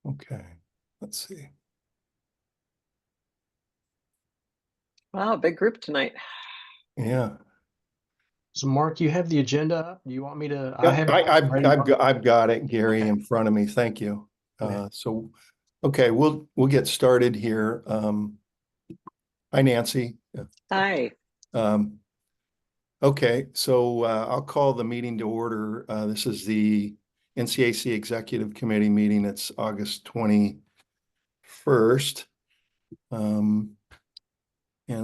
Okay, let's see. Wow, big group tonight. Yeah. So Mark, you have the agenda up. Do you want me to? Yep, I've got it, Gary, Okay. in front of me. Thank you. So, okay, we'll get started here. Hi, Nancy. Hi. Okay, so I'll call the meeting to order. This is the NCAC Executive Committee meeting. It's August 21st. And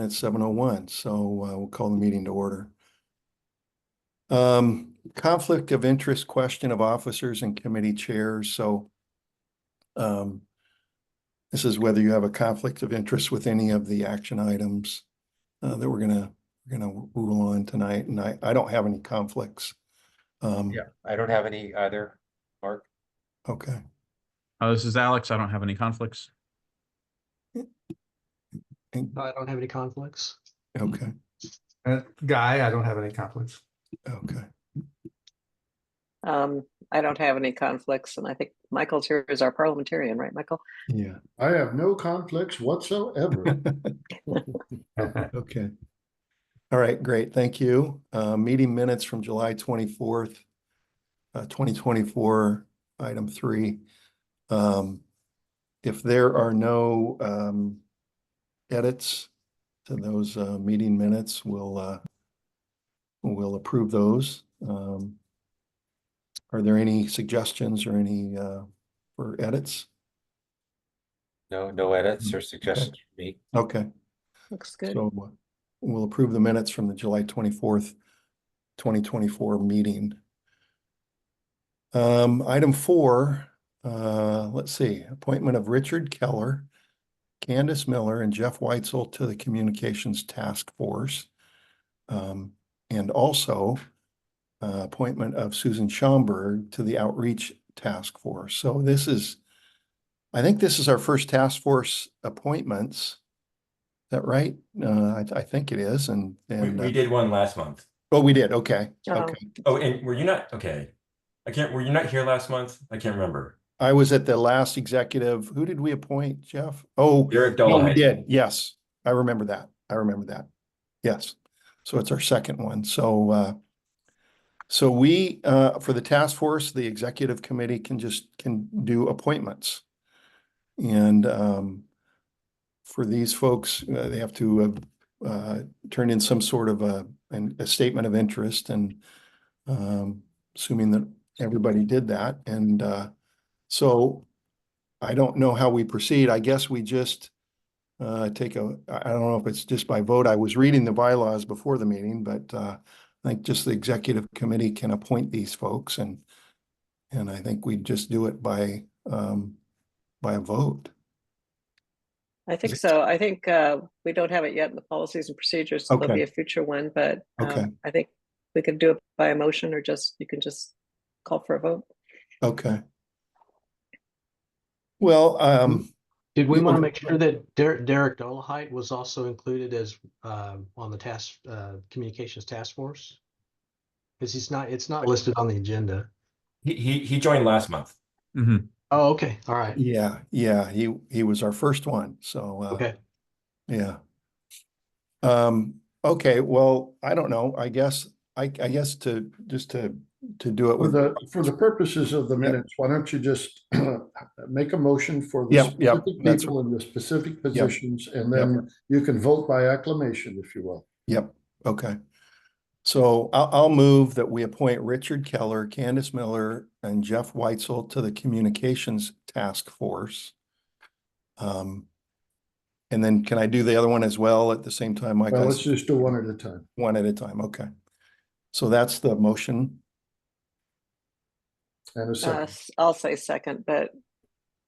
it's 7:01, so we'll call the meeting to order. Conflict of interest question of officers and committee chairs. So this is whether you have a conflict of interest with any of the action items that we're gonna rule on tonight, and I don't have any conflicts. Yeah, I don't have any either, Mark. Okay. This is Alex. I don't have any conflicts. I don't have any conflicts. Okay. Guy, I don't have any conflicts. Okay. I don't have any conflicts, and I think Michael's here as our parliamentarian, right, Michael? Yeah. I have no conflicts whatsoever. Okay. All right, great. Thank you. Meeting minutes from July 24th, 2024, item 3. If there are no edits to those meeting minutes, we'll approve those. Are there any suggestions or any for edits? No edits or suggestions from me. Okay. Looks good. So we'll approve the minutes from the July 24th, 2024 meeting. Item 4, let's see, appointment of Richard Keller, Candace Miller, and Jeff Weitzel to the Communications Task Force. And also appointment of Susan Schomburg to the Outreach Task Force. So I think this is our first task force appointments. Is that right? I think it is. And we did one last month. Oh, we did. Okay. Oh. Okay. Oh, and were you not? Okay. Were you not here last month? I can't remember. I was at the last executive. Who did we appoint, Jeff? Oh, Derek no, we Dolhide. did. Yes. I remember that. Yes. So it's our second one. So, so we, for the task force, the executive committee can do appointments. And for these folks, they have to turn in some sort of a statement of interest, and assuming that everybody did that. And so I don't know how we proceed. I guess we just I don't know if it's just by vote. I was reading the bylaws before the meeting, but I think just the executive committee can appoint these folks, and I think we just do it by a vote. I think so. I think we don't have it yet in the policies and procedures, so there'll be a future one, but Okay. I think we could do it by a motion, or you can just call for a vote. Okay. Well, Did we want to make sure that Derek Dolhide was also included as on the communications task force? Because it's not listed on the agenda. He joined last month. Mm-hmm. Oh, okay. All right. yeah, he was our first one. So Okay. yeah. Okay, well, I don't know. I guess to do it For the purposes of the minutes, why don't you just make a motion for the specific people in the specific positions, and then you can vote by acclamation, if you will. Yep. Okay. So I'll move that we appoint Richard Keller, Candace Miller, and Jeff Weitzel to the Communications Task Force. And then can I do the other one as well at the same time, Mike? Well, let's just do one at a time. One at a time. Okay. So that's the motion. And a second. I'll say second, but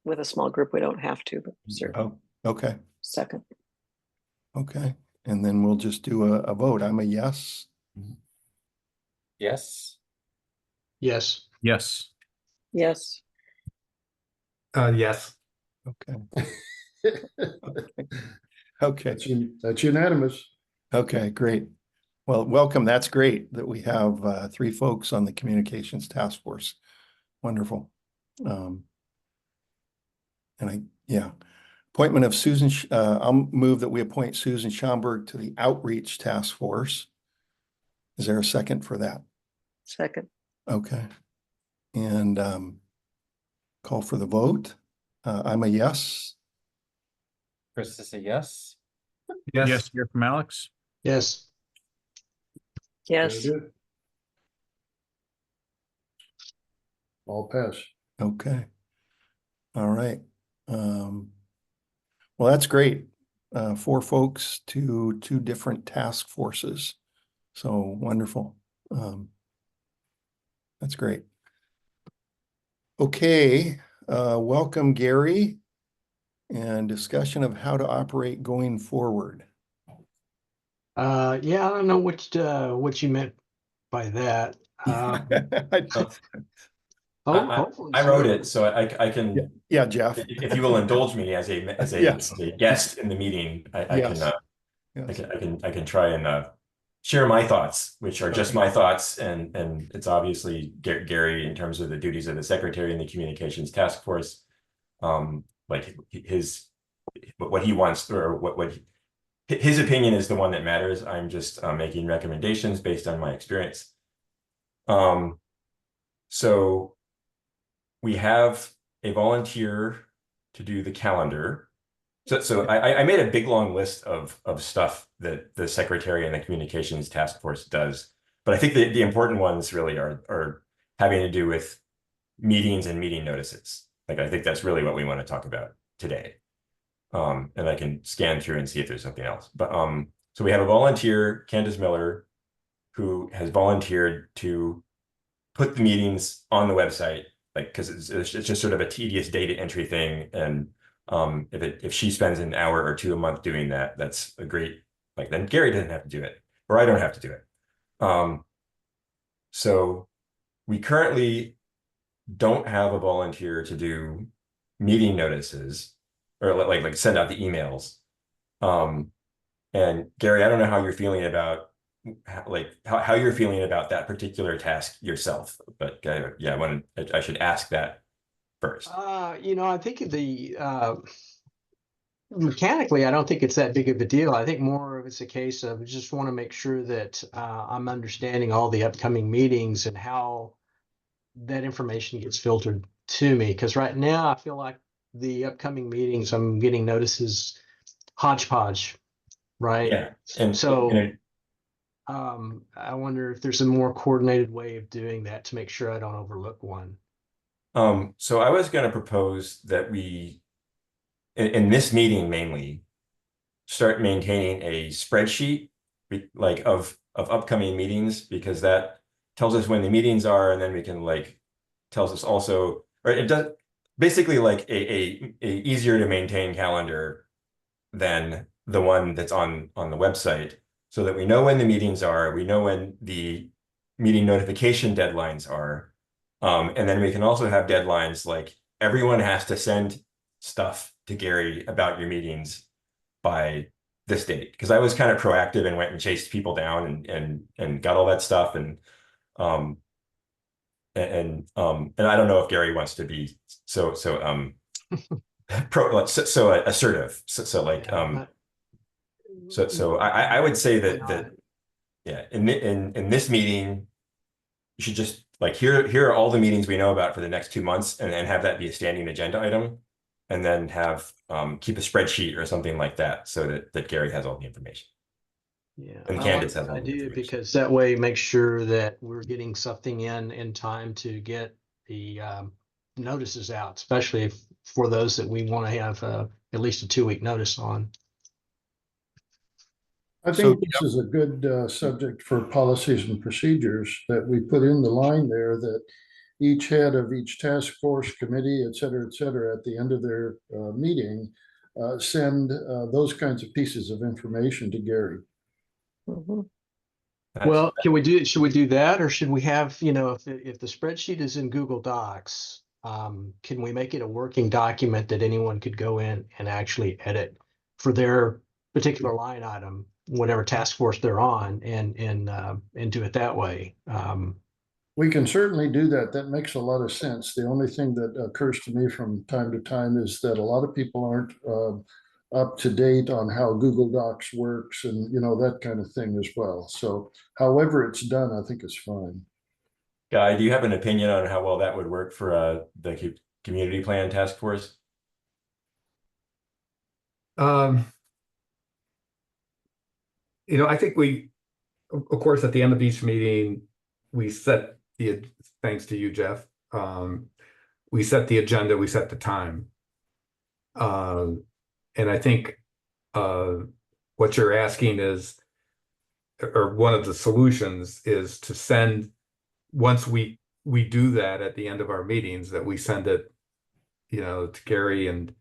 with a small group, we don't have to, but certainly. Oh, okay. Second. Okay. And then we'll just do a vote. I'm a yes. Yes. Yes. Yes. Yes. Okay. Okay. That's unanimous. Okay, great. Well, welcome. That's great that we have 3 folks on the Communications Task Force. Wonderful. Appointment of Susan, I'll move that we appoint Susan Schomburg to the Outreach Task Force. Is there a second for that? Second. Okay. And call for the vote. I'm a yes. Chris is a yes. Yes, hear from Alex. Yes. Yes. Very good. All pass. Okay. All right. Well, that's great. 4 folks to 2 different task forces. So wonderful. That's great. Okay. Welcome, Gary, and discussion of how to operate going forward. Yeah, I don't know what you meant by that. Hopefully I wrote so. it, so I can, Yeah, Jeff. if you will indulge me as a Yes. guest in the meeting, I Yes. I can try and share my thoughts, which are just Okay. my thoughts, and it's obviously Gary in terms of the duties of the secretary and the communications task force, like what he wants, or his opinion is the one that matters. I'm just making recommendations based on my experience. So we have a volunteer to do the calendar. So I made a big long list of stuff that the secretary and the communications task force does, but I think the important ones really are having to do with meetings and meeting notices. Like, I think that's really what we want to talk about today. And I can scan through and see if there's something else. But so we have a volunteer, Candace Miller, who has volunteered to put the meetings on the website, like, because it's just sort of a tedious data entry thing. And if she spends an hour or 2 a month doing that, that's a great, like, then Gary doesn't have to do it, or I don't have to do it. So we currently don't have a volunteer to do meeting notices, or like send out the emails. And Gary, I don't know how you're feeling about how you're feeling about that particular task yourself, but yeah, I should ask that first. I think mechanically, I don't think it's that big of a deal. I think more of it's a case of just want to make sure that I'm understanding all the upcoming meetings and how that information gets filtered to me. Because right now I feel like the upcoming meetings, I'm getting notices hodgepodge, right? Yeah. And so I wonder if there's a more coordinated way of doing that to make sure I don't overlook one. So I was going to propose that we, in this meeting mainly, start maintaining a spreadsheet like of upcoming meetings, because that tells us when the meetings are, and then we can tells us also, or it does basically like a easier to maintain calendar than the one that's on the website, so that we know when the meetings are, we know when the meeting notification deadlines are. And then we can also have deadlines like everyone has to send stuff to Gary about your meetings by this date. Because I was kind of proactive and went and chased people down and got all that stuff. And I don't know if Gary wants to be so assertive. So I would say that yeah, in this meeting, you should just here are all the meetings we know about for the next 2 months, and have that be a standing agenda item, and then have keep a spreadsheet or something like that, so that Gary has all the information. Yeah, And Candace has all the information. because that way make sure that we're getting something in time to get the notices out, especially for those that we want to have at least a 2-week notice on. I think this is a good subject for policies and procedures, that we put in the line there that each head of each task force, committee, et cetera, at the end of their meeting, send those kinds of pieces of information to Gary. Mm-hmm. Well, should we do that, or should we have, if the spreadsheet is in Google Docs, can we make it a working document that anyone could go in and actually edit for their particular line item? whatever task force they're on and do it that way. We can certainly do that. That makes a lot of sense. The only thing that occurs to me from time to time is that a lot of people aren't up to date on how Google Docs works and, that kind of thing as well. So however it's done, I think is fine. Guy, do you have an opinion on how well that would work for the community plan task force? I think of course, at the end of each meeting, we set thanks to you, Jeff, we set the agenda, we set the time. And I think what you're asking is, or one of the solutions is to send, once we do that at the end of our meetings, that we send it, to Gary and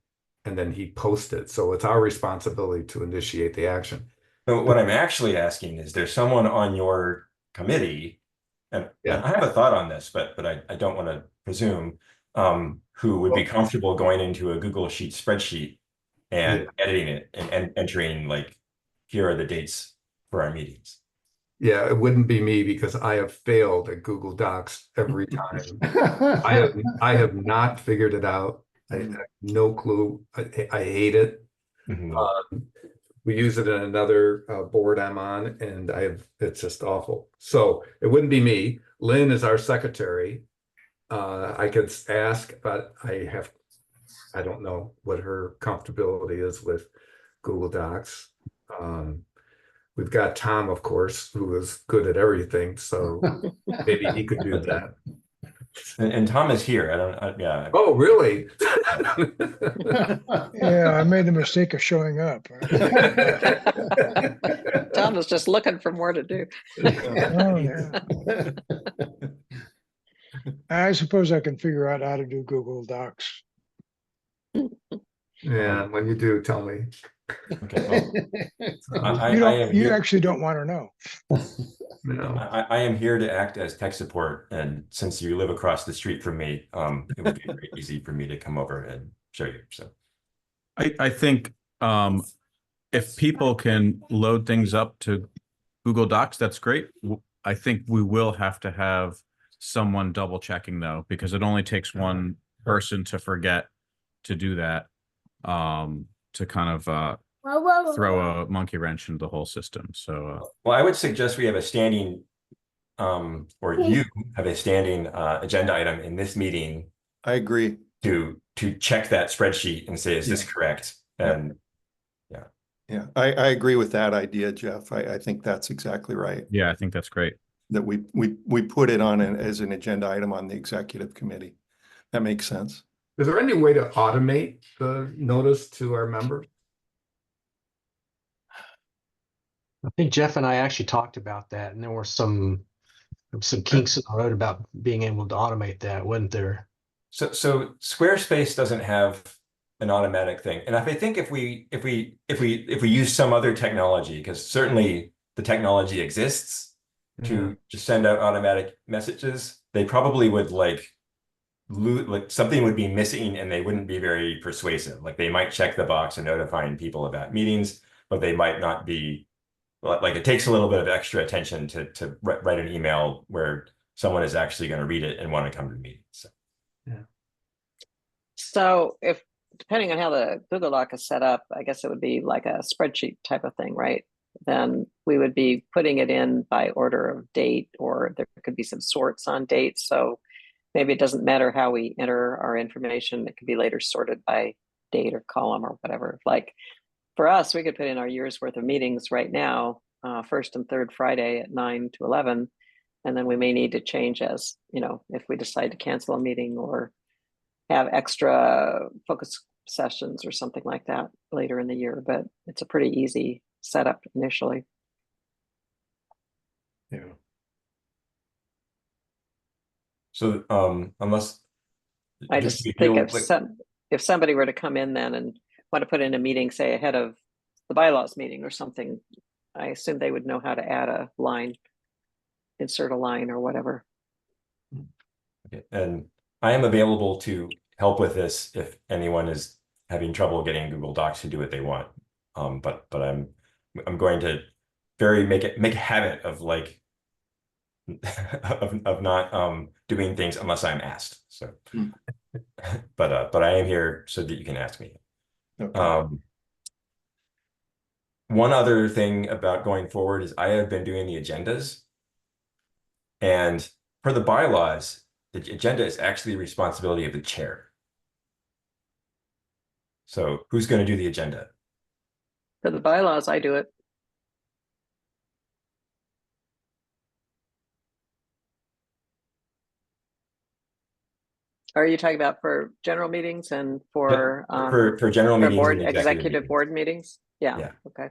then he posts it. So it's our responsibility to initiate the action. So what I'm actually asking is, there's someone on your committee, and Yeah. I have a thought on this, but I don't want to presume, who would be comfortable going into a Google Sheet spreadsheet and editing it and entering, like, here are the dates for our meetings. Yeah, it wouldn't be me because I have failed at Google Docs every time. I have not figured it out. I have no clue. I hate it. We use it in another board I'm on, and it's just awful. So it wouldn't be me. Lynn is our secretary. I could ask, but I don't know what her comfortability is with Google Docs. We've got Tom, of course, who is good at everything, so maybe he could do that. And Tom is here. Yeah. Oh, really? Yeah, I made the mistake of showing up. Tom was just looking for more to do. Oh, yeah. I suppose I can figure out how to do Google Docs. Yeah, when you do, tell me. Okay. Well, You actually don't want to know. No. I am here to act as tech support, and since you live across the street from me, it would be very easy for me to come over and show you. So I think if people can load things up to Google Docs, that's great. I think we will have to have someone double checking though, because it only takes one person to forget to do that, to kind of throw a monkey wrench into the whole system. So well, I would suggest we have a standing or you have a standing agenda item in this meeting. I agree. To check that spreadsheet and say, is this correct? And yeah, I agree with that idea, Jeff. I think that's exactly right. yeah, I think that's great. That we put it on as an agenda item on the executive committee. That makes sense. Is there any way to automate the notice to our members? I think Jeff and I actually talked about that, and there were some kinks in the road about being able to automate that, wasn't there? So Squarespace doesn't have an automatic thing, and I think if we use some other technology, because certainly the technology exists to send out automatic messages, they probably would like something would be missing, and they wouldn't be very persuasive. Like they might check the box and notifying people about meetings, but they might not be. Like it takes a little bit of extra attention to write an email where someone is actually going to read it and want to come to the meeting. So. Yeah. So if, depending on how the Google Doc is set up, I guess it would be like a spreadsheet type of thing, right? Then we would be putting it in by order of date, or there could be some sorts on dates. So maybe it doesn't matter how we enter our information. It could be later sorted by date or column or whatever. Like, for us, we could put in our year's worth of meetings right now, first and third Friday at 9 to 11. And then we may need to change as, if we decide to cancel a meeting or have extra focus sessions or something like that later in the year. But it's a pretty easy setup initially. Yeah. So unless I just think if somebody were to come in then and want to put in a meeting, say ahead of the bylaws meeting or something, I assume they would know how to add a line, insert a line or whatever. Okay. And I am available to help with this if anyone is having trouble getting Google Docs to do what they want. But I'm going to make a habit of like of not doing things unless I'm asked. So, but I am here so that you can ask me. Okay. One other thing about going forward is I have been doing the agendas, and for the bylaws, the agenda is actually the responsibility of the chair. So who's going to do the agenda? For the bylaws, I do it. Are you talking about for general meetings and for For general meetings board and executive meetings. board meetings? Yeah. Yeah. Okay.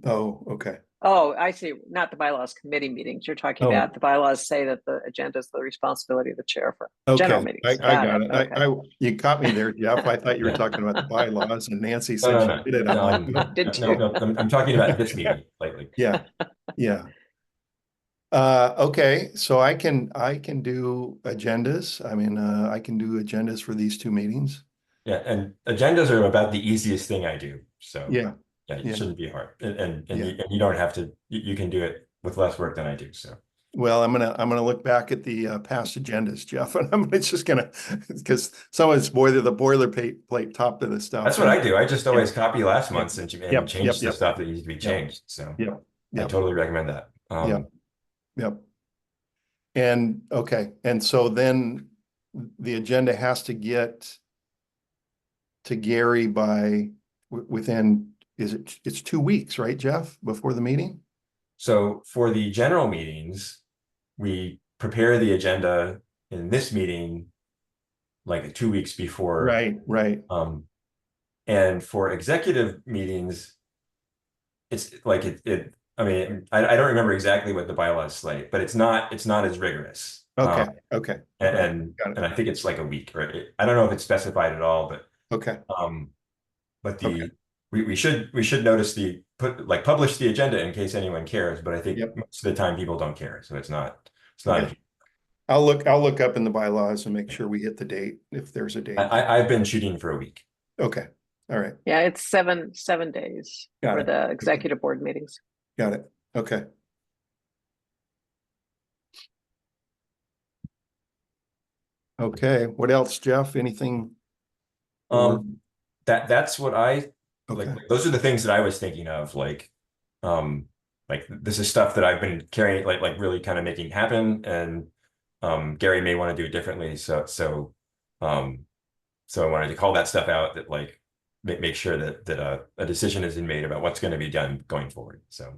Oh, okay. Oh, I see. Not the bylaws committee meetings. You're talking Oh. about the bylaws say that the agenda is the responsibility of the chair for Okay, general meetings. I got it. Okay. You caught me there, Jeff. I thought you were talking about the bylaws, and Nancy said No, she no, did it. no, I'm like, Did no, you? no, I'm talking about this meeting, like yeah, yeah. Okay, so I can do agendas. I mean, I can do agendas for these two meetings. yeah, and agendas are about the easiest thing I do. So Yeah, yeah, it yeah. shouldn't be hard, and Yeah. you don't have to. You can do it with less work than I do. So Well, I'm gonna look back at the past agendas, Jeff, and it's just gonna because some of it's the boilerplate top of the stuff. that's what I do. I just always copy last Yeah. month's and Yep, change yep, the yep. stuff that needs to be changed. So Yep, I yep, totally recommend that. yep, yep. And okay, and so then the agenda has to get to Gary by within, it's 2 weeks, right, Jeff, before the meeting? So for the general meetings, we prepare the agenda in this meeting like 2 weeks before. Right. And for executive meetings, it's like I mean, I don't remember exactly what the bylaws slate, but it's not as rigorous. Okay, okay. And Got it. I think it's like a week, right? I don't know if it's specified at all, but Okay, but Okay. we should notice publish the agenda in case anyone cares, but I think Yep. most of the time people don't care, so it's not Yeah. I'll look up in the bylaws and make sure we hit the date if there's a date. I've been shooting for a week. Okay, all right, Yeah, it's seven days Got for it. the executive board meetings. got it. Okay. Okay, what else, Jeff? Anything? That's what I like. Okay. Those are the things that I was thinking of, like this is stuff that I've been carrying, like really kind of making happen, and Gary may want to do it differently. So I wanted to call that stuff out, that like make sure that a decision is made about what's going to be done going forward. So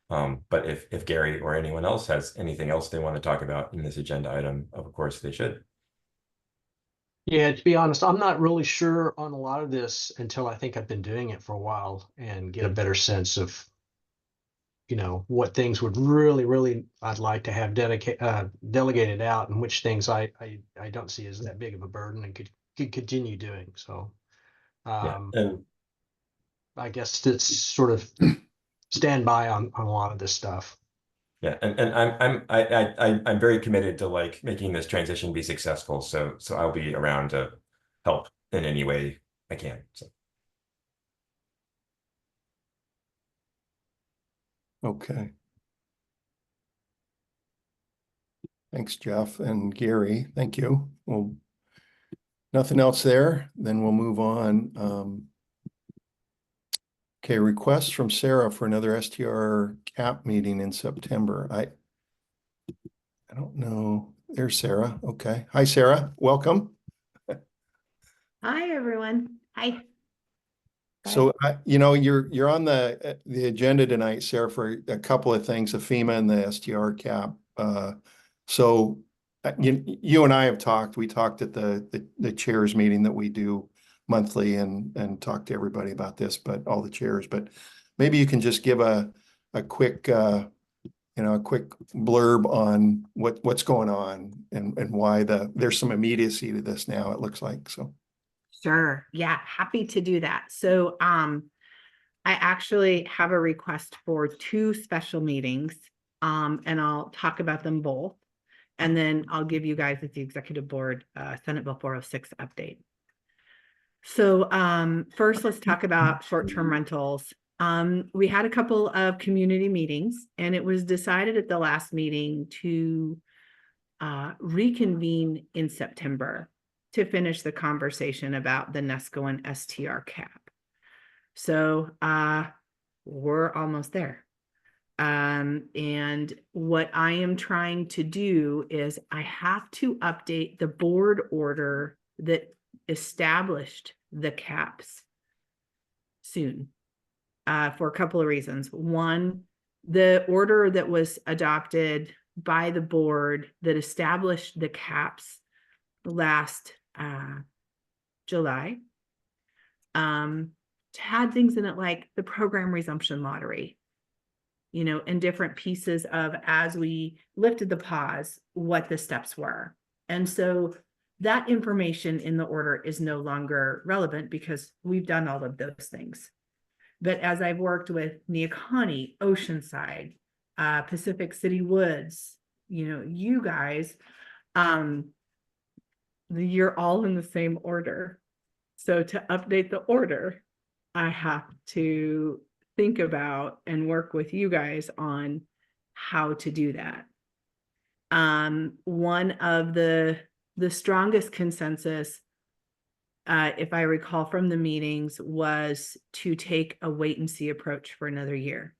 but if Gary or anyone else has anything else they want to talk about in this agenda item, of course they should. Yeah, to be honest, I'm not really sure on a lot of this until I think I've been doing it for a while and get a better sense of, what things would really I'd like to have delegated out, and which things I don't see as that big of a burden and could continue doing. So Yeah, and I guess it's sort of stand by on a lot of this stuff. yeah, and I'm very committed to like making this transition be successful. So I'll be around to help in any way I can. So. Okay. Thanks, Jeff and Gary. Thank you. Well, nothing else there. Then we'll move on. Okay, request from Sarah for another STR CAP meeting in September. I don't know. There's Sarah. Okay. Hi, Sarah. Welcome. Hi, everyone. Hi. So, you're on the agenda tonight, Sarah, for a couple of things, the FEMA and the STR CAP. So you and I have talked. We talked at the chairs meeting that we do monthly and talk to everybody about this, but all the chairs. But maybe you can just give a quick a quick blurb on what's going on and why there's some immediacy to this now, it looks like. So Sure. Yeah, happy to do that. So I actually have a request for 2 special meetings, and I'll talk about them both. And then I'll give you guys at the executive board Senate Bill 406 update. So first, let's talk about short-term rentals. We had a couple of community meetings, and it was decided at the last meeting to reconvene in September to finish the conversation about the NESCO and STR cap. So we're almost there. And what I am trying to do is I have to update the board order that established the caps soon, for a couple of reasons. One, the order that was adopted by the board that established the caps last July had things in it like the program resumption lottery, you know, and different pieces of, as we lifted the pause, what the steps were. And so that information in the order is no longer relevant because we've done all of those things. But as I've worked with Neoconi, Oceanside, Pacific City Woods, you know, you guys, you're all in the same order. So to update the order, I have to think about and work with you guys on how to do that. One of the strongest consensus, if I recall from the meetings, was to take a wait and see approach for another year.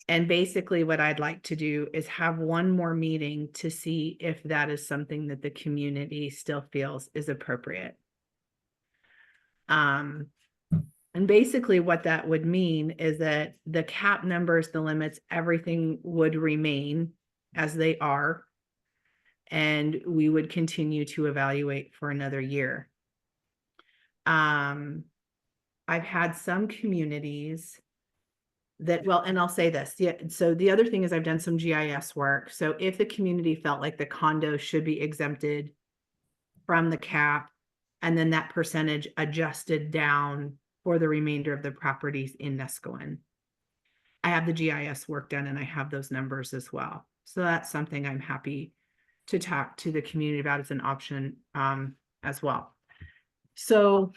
And basically what I'd like to do is have one more meeting to see if that is something that the community still feels is appropriate. And basically what that would mean is that the cap numbers, the limits, everything would remain as they are. And we would continue to evaluate for another year. I've had some communities that, well, and I'll say this. Yeah. So the other thing is I've done some GIS work. So if the community felt like the condo should be exempted from the cap, and then that percentage adjusted down for the remainder of the properties in Nescoin, I have the GIS work done and I have those numbers as well. So that's something I'm happy to talk to the community about as an option as well. So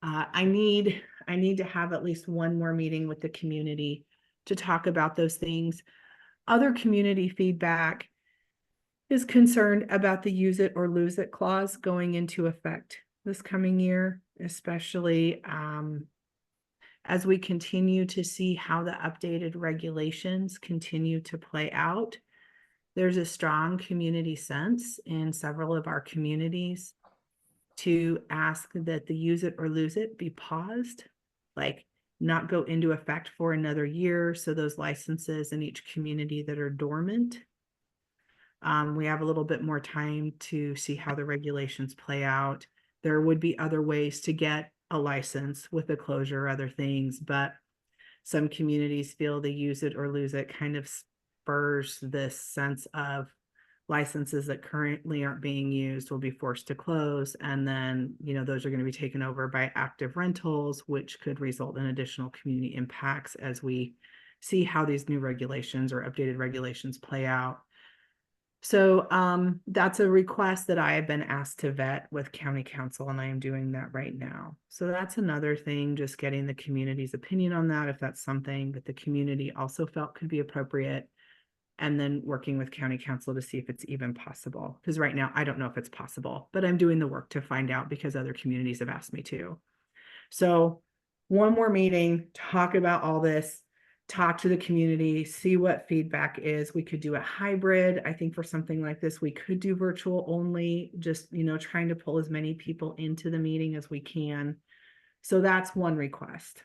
I need to have at least one more meeting with the community to talk about those things. Other community feedback is concerned about the use it or lose it clause going into effect this coming year, especially as we continue to see how the updated regulations continue to play out. There's a strong community sense in several of our communities to ask that the use it or lose it be paused, like not go into effect for another year. So those licenses in each community that are dormant, we have a little bit more time to see how the regulations play out. There would be other ways to get a license with a closure or other things, but some communities feel the use it or lose it kind of spurs this sense of licenses that currently aren't being used will be forced to close. And then, you know, those are going to be taken over by active rentals, which could result in additional community impacts as we see how these new regulations or updated regulations play out. So that's a request that I have been asked to vet with county council, and I am doing that right now. So that's another thing, just getting the community's opinion on that, if that's something that the community also felt could be appropriate, and then working with county council to see if it's even possible. Because right now, I don't know if it's possible, but I'm doing the work to find out because other communities have asked me to. So one more meeting, talk about all this, talk to the community, see what feedback is. We could do a hybrid. I think for something like this, we could do virtual only, just, you know, trying to pull as many people into the meeting as we can. So that's one request.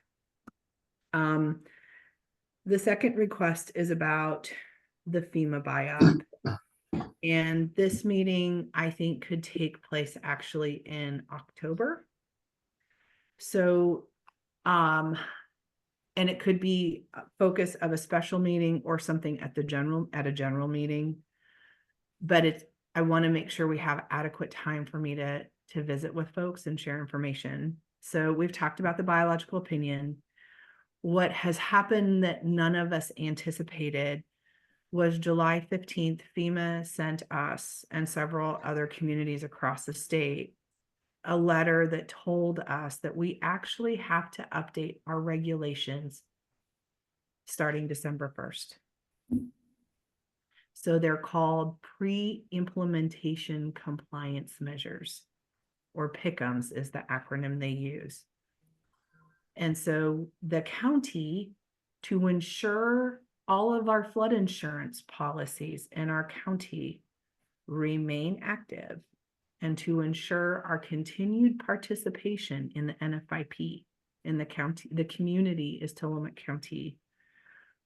The second request is about the FEMA buy-up. And this meeting, I think, could take place actually in October. So, and it could be a focus of a special meeting or something at a general meeting. But I want to make sure we have adequate time for me to visit with folks and share information. So we've talked about the biological opinion. What has happened that none of us anticipated was July 15th, FEMA sent us and several other communities across the state a letter that told us that we actually have to update our regulations starting December 1st. So they're called pre-implementation compliance measures, or PICMs is the acronym they use. And so the county, to ensure all of our flood insurance policies in our county remain active, and to ensure our continued participation in the NFIP in the county, the community is Tillamook County,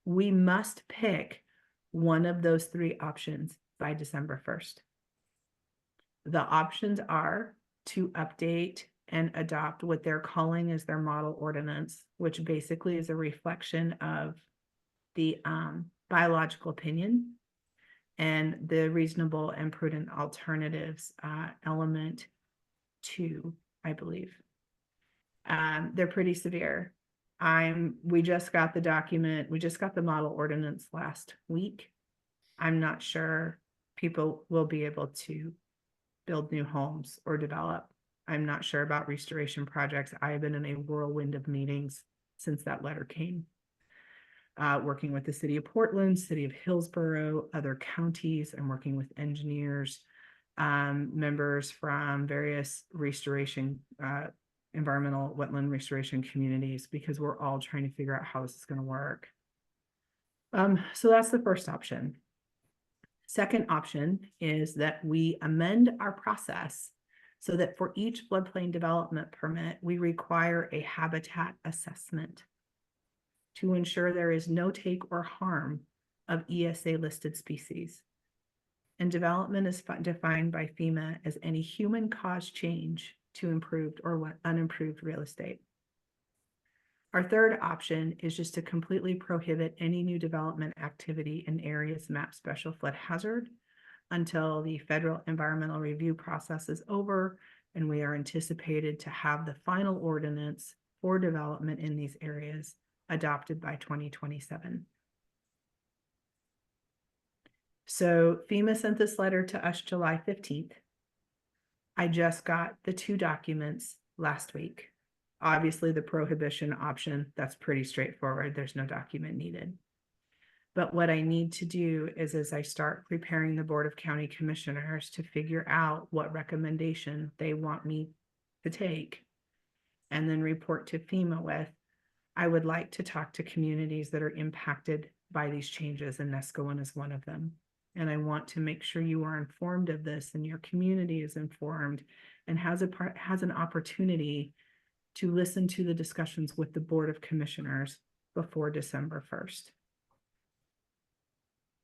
we must pick one of those three options by December 1st. The options are to update and adopt what they're calling as their model ordinance, which basically is a reflection of the biological opinion and the reasonable and prudent alternatives element 2, I believe. They're pretty severe. We just got the document, we just got the model ordinance last week. I'm not sure people will be able to build new homes or develop. I'm not sure about restoration projects. I have been in a whirlwind of meetings since that letter came. Working with the city of Portland, city of Hillsborough, other counties. I'm working with engineers, members from various restoration, environmental wetland restoration communities, because we're all trying to figure out how this is going to work. So that's the first option. Second option is that we amend our process so that for each floodplain development permit, we require a habitat assessment to ensure there is no take or harm of ESA listed species. And development is defined by FEMA as any human caused change to improved or unimproved real estate. Our third option is just to completely prohibit any new development activity in areas mapped special flood hazard until the federal environmental review process is over, and we are anticipated to have the final ordinance for development in these areas adopted by 2027. So FEMA sent this letter to us July 15th. I just got the 2 documents last week. Obviously, the prohibition option, that's pretty straightforward. There's no document needed. But what I need to do is, as I start preparing the Board of County Commissioners to figure out what recommendation they want me to take and then report to FEMA with, I would like to talk to communities that are impacted by these changes, and Nescowan is one of them. And I want to make sure you are informed of this and your community is informed and has an opportunity to listen to the discussions with the Board of Commissioners before December 1st.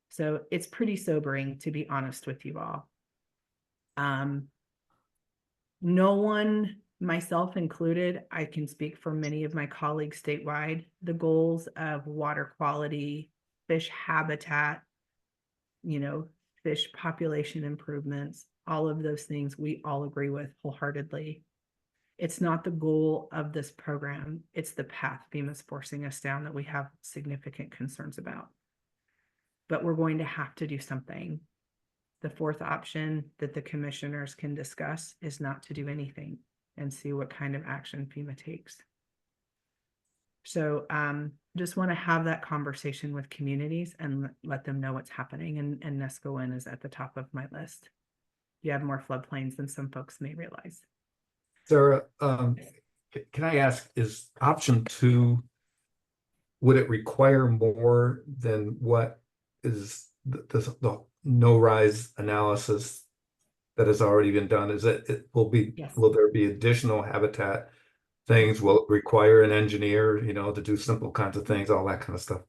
So it's pretty sobering, to be honest with you all. No one, myself included, I can speak for many of my colleagues statewide, the goals of water quality, fish habitat, fish population improvements, all of those things we all agree with wholeheartedly. It's not the goal of this program. It's the path FEMA's forcing us down that we have significant concerns about. But we're going to have to do something. The fourth option that the commissioners can discuss is not to do anything and see what kind of action FEMA takes. So just want to have that conversation with communities and let them know what's happening. And Nescowan is at the top of my list. You have more floodplains than some folks may realize. Sarah, can I ask, is option 2, would it require more than what is the no-rise analysis that has already been done? Is Yes. Will there be additional habitat things? Will it require an engineer, to do simple kinds of things, all that kind of stuff?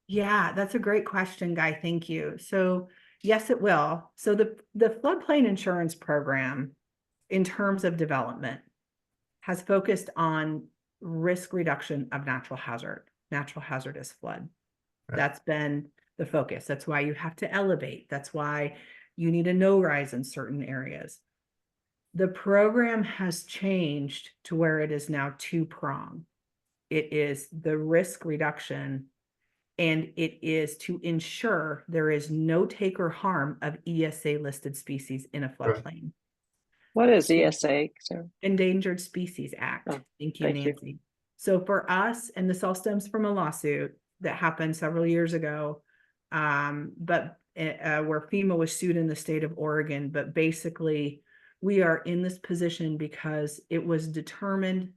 Yeah, that's a great question, Guy. Thank you. So yes, it will. So the floodplain insurance program, in terms of development, has focused on risk reduction of natural hazardous flood. Right. That's been the focus. That's why you have to elevate. That's why you need a no-rise in certain areas. The program has changed to where it is now 2-pronged. It is the risk reduction, and it is to ensure there is no take or harm of ESA listed species in a floodplain. What is ESA, sir? Endangered Species Act. Oh, Thank you, thank you. Nancy. So for us, and this all stems from a lawsuit that happened several years ago, where FEMA was sued in the state of Oregon, but basically we are in this position because it was determined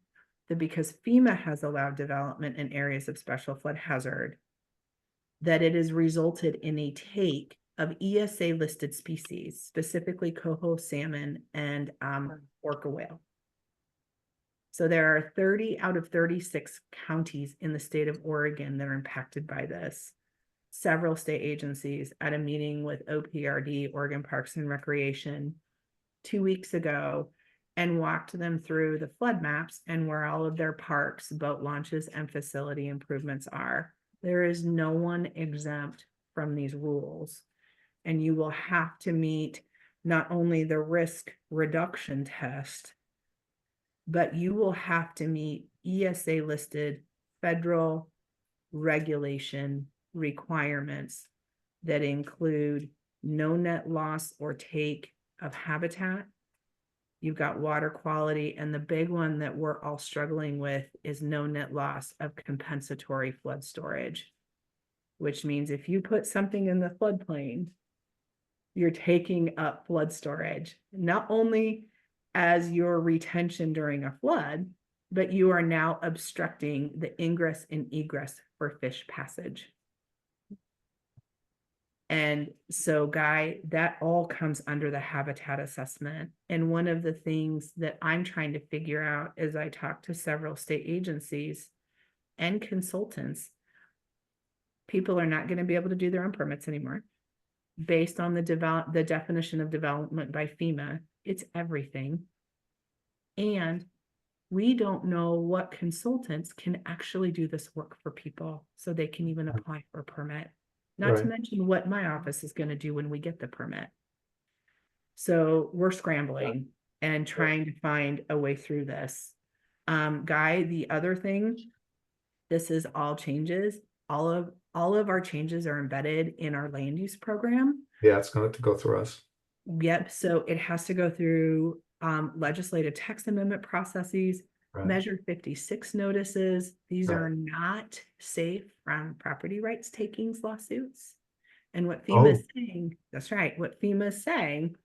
that because FEMA has allowed development in areas of special flood hazard, that it has resulted in a take of ESA listed species, specifically coho salmon and orca whale. So there are 30 out of 36 counties in the state of Oregon that are impacted by this. Several state agencies at a meeting with OPRD, Oregon Parks and Recreation, 2 weeks ago, and walked them through the flood maps and where all of their parks, boat launches, and facility improvements are. There is no one exempt from these rules. And you will have to meet not only the risk reduction test, but you will have to meet ESA listed federal regulation requirements that include no net loss or take of habitat. You've got water quality, and the big one that we're all struggling with is no net loss of compensatory flood storage, which means if you put something in the floodplain, you're taking up flood storage, not only as your retention during a flood, but you are now obstructing the ingress and egress for fish passage. And so, Guy, that all comes under the habitat assessment. And one of the things that I'm trying to figure out as I talk to several state agencies and consultants, people are not going to be able to do their own permits anymore. Based on the definition of development by FEMA, it's everything. And we don't know what consultants can actually do this work for people so they can even apply for a permit. Not to mention what my office is going to do when we get the permit. So we're scrambling and trying to find a way through this. Guy, the other thing, this is all changes. All of our changes are embedded in our land use program. Yeah, it's going to go through us. Yep. So it has to go through legislative text amendment processes, Measure 56 notices. These are not safe from property rights takings lawsuits. And what FEMA is saying, that's right, what FEMA is saying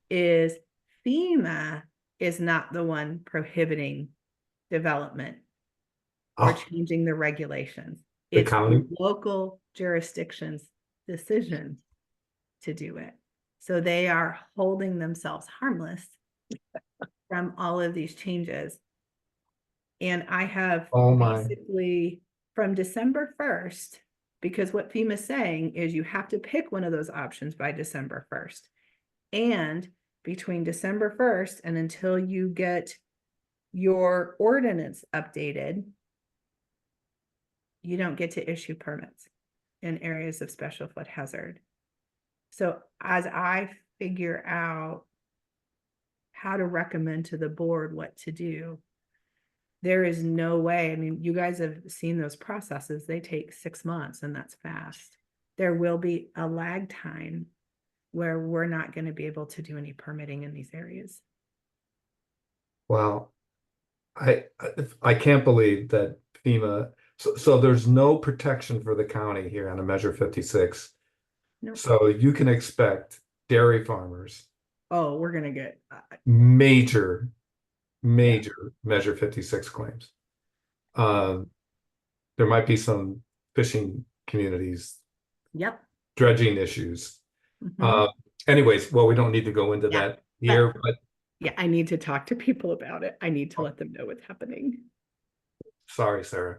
is FEMA is not the one prohibiting development or changing the regulations. It's the local jurisdiction's decision to do it. So they are holding themselves harmless from all of these changes. And I have basically from December 1st, because what FEMA is saying is you have to pick one of those options by December 1st. And between December 1st and until you get your ordinance updated, you don't get to issue permits in areas of special flood hazard. So as I figure out how to recommend to the board what to do, there is no way. I mean, you guys have seen those processes. They take 6 months, and that's fast. There will be a lag time where we're not going to be able to do any permitting in these areas. Well, I can't believe that FEMA, so there's no protection for the county here on a Measure 56. Nope. So you can expect dairy farmers. Oh, we're going to get major Measure 56 claims. There might be some fishing communities. Yep. Dredging issues. Anyways, well, we don't need to go into that here, but yeah, I need to talk to people about it. I need to let them know what's happening. Sorry, Sarah.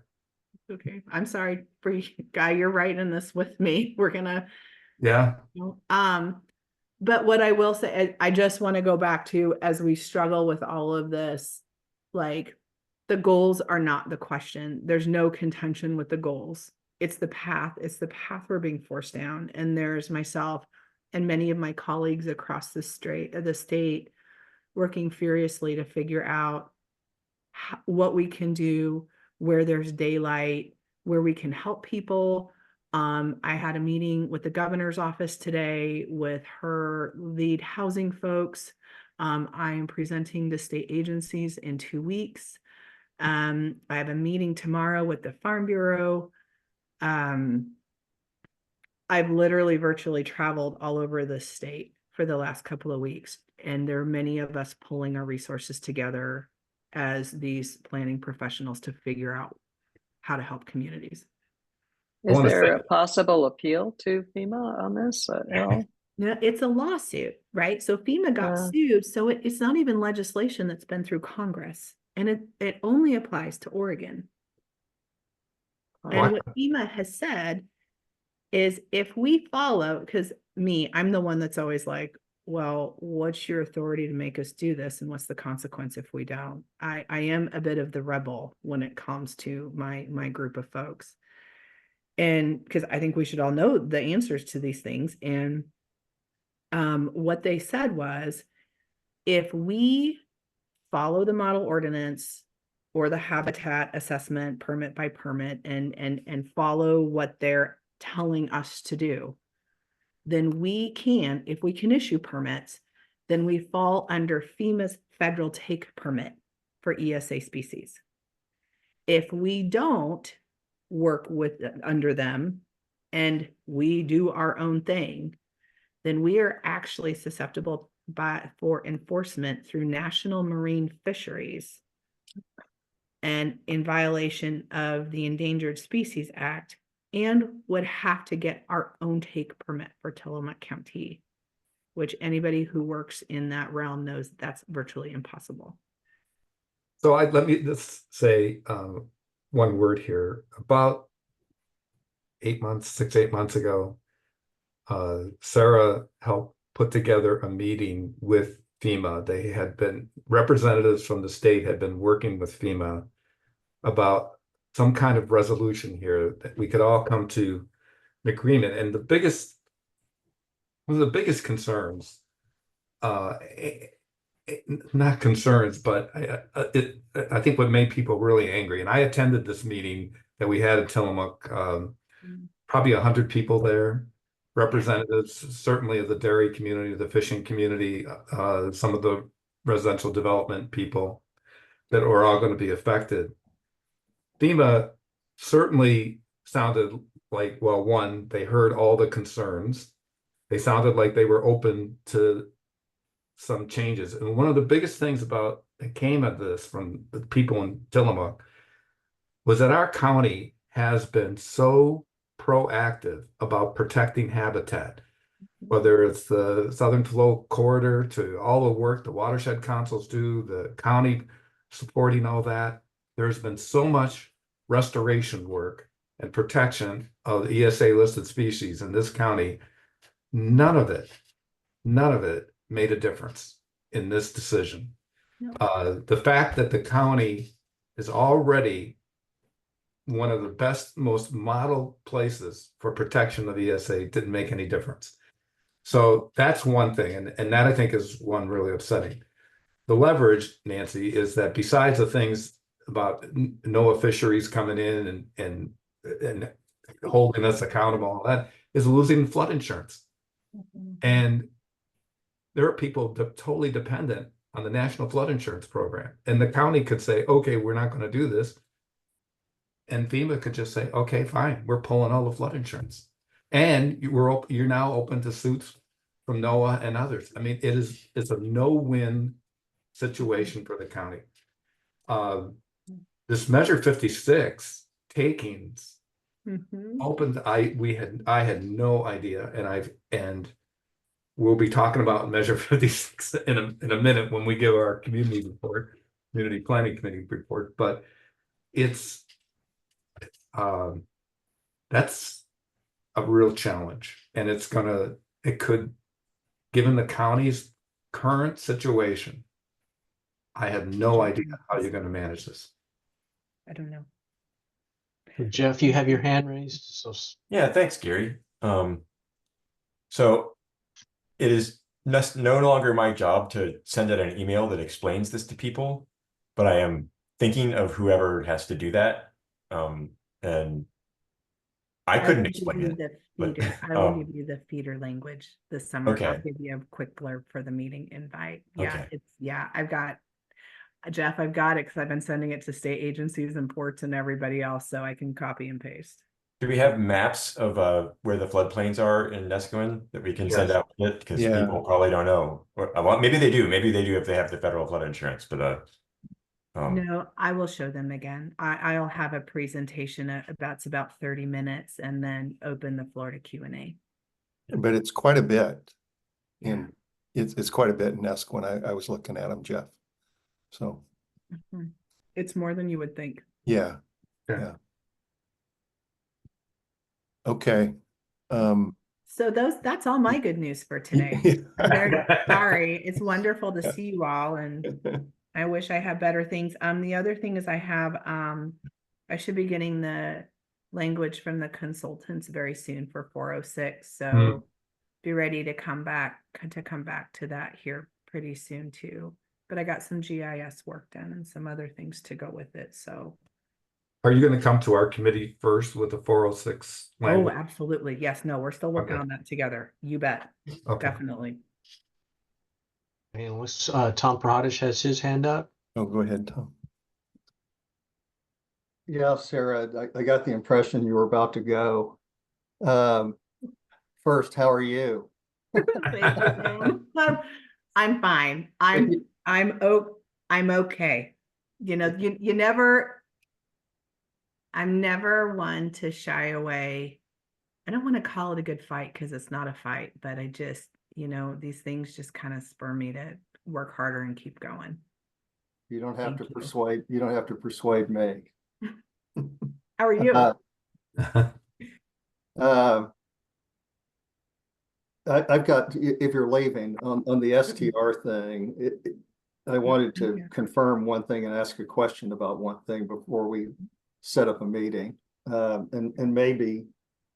Okay, I'm sorry for you, Guy. You're right in this with me. We're gonna. Yeah. But what I will say, I just want to go back to, as we struggle with all of this, like the goals are not the question. There's no contention with the goals. It's the path. It's the path we're being forced down. And there's myself and many of my colleagues across the state working furiously to figure out what we can do, where there's daylight, where we can help people. I had a meeting with the governor's office today with her lead housing folks. I am presenting to state agencies in 2 weeks. I have a meeting tomorrow with the Farm Bureau. I've literally virtually traveled all over the state for the last couple of weeks, and there are many of us pulling our resources together as these planning professionals to figure out how to help communities. Is wanna there say- a possible appeal to FEMA on this at all? Yeah, it's a lawsuit, right? So FEMA got sued, so it's not even legislation that's been through Congress, and it only applies to Oregon. And what FEMA has said is if we follow, because I'm the one that's always like, well, what's your authority to make us do this? And what's the consequence if we don't? I am a bit of the rebel when it comes to my group of folks. And because I think we should all know the answers to these things. And what they said was, if we follow the model ordinance or the habitat assessment permit by permit and follow what they're telling us to do, then we can, if we can issue permits, then we fall under FEMA's federal take permit for ESA species. If we don't work with under them and we do our own thing, then we are actually susceptible for enforcement through National Marine Fisheries and in violation of the Endangered Species Act, and would have to get our own take permit for Tillamook County, which anybody who works in that realm knows that's virtually impossible. So let me just say one word here. About 8 months, 6-8 months ago, Sarah helped put together a meeting with FEMA. They had been, representatives from the state had been working with FEMA about some kind of resolution here that we could all come to an agreement. And one of the biggest concerns, not concerns, but I think what made people really angry, and I attended this meeting that we had at Tillamook, probably 100 people there, representatives certainly of the dairy community, the fishing community, some of the residential development people that were all going to be affected. FEMA certainly sounded like, well, one, they heard all the concerns. They sounded like they were open to some changes. And one of the biggest things that came of this from the people in Tillamook was that our county has been so proactive about protecting habitat, whether it's the Southern Flow Corridor to all the work the watershed councils do, the county supporting all that. There's been so much restoration work and protection of ESA listed species in this county. None of it made a difference in this decision. No. The fact that the county is already one of the best, most model places for protection of ESA didn't make any difference. So that's one thing, and that I think is one really upsetting. The leverage, Nancy, is that besides the things about NOAA fisheries coming in and holding us accountable, all that is losing flood insurance. And there are people totally dependent on the National Flood Insurance Program. And the county could say, okay, we're not going to do this. And FEMA could just say, okay, fine, we're pulling all the flood insurance. And you're now open to suits from NOAA and others. I mean, it's a no-win situation for the county. This Measure 56 takings opened. I had no idea, and we'll be talking about Measure 56 in a minute when we give our community planning committee report. But it's that's a real challenge, and it could, given the county's current situation, I have no idea how you're going to manage this. I don't know. Jeff, you have your hand raised. So Yeah, thanks, Gary. So it is no longer my job to send out an email that explains this to people, but I am thinking of whoever has to do that. And I couldn't will give explain you it. the but, feeder. I will um, give you the feeder language this summer. I'll Okay. give you a quick blurb for the meeting invite. Yeah, Okay. I've got Jeff, I've got it because I've been sending it to state agencies and ports and everybody else, so I can copy and paste. Do we have maps of where the floodplains are in Nescoin that we can send Yes. out with it? Because Yeah. people probably don't know. Well, maybe they do. Maybe they do if they have the federal flood insurance. But No, I will show them again. I'll have a presentation that's about 30 minutes and then open the floor to Q&A. But it's quite a bit. Yeah. And it's quite a bit in Nesc when I was looking at them, Jeff. So, Mhm. It's more than you would think. yeah. Yeah. Yeah. Okay. So that's all my good news for today. I'm very sorry. It's wonderful to see you all, and I wish I had better things. The other thing is I should be getting the language from the consultants very soon for 406. So be ready to come back to that here pretty soon too. But I got some GIS work done and some other things to go with it. So Are you going to come to our committee first with the 406 oh, language? absolutely. Yes, no, we're still working Okay. on that together. You bet. Okay. Definitely. And unless Tom Prodish has his hand up. Oh, go ahead, Tom. Yeah, Sarah, I got the impression you were about to go. First, how are you? Thank you, ma'am. I'm fine. I'm okay. You know, I'm never one to shy away. I don't want to call it a good fight because it's not a fight, but I just, these things just kind of spur me to work harder and keep going. You don't have Thank to you. persuade, you don't have to persuade me. How are you? I've got, if you're leaving on the STR thing, I wanted to confirm one thing and ask a question about one thing before we set up a meeting. And maybe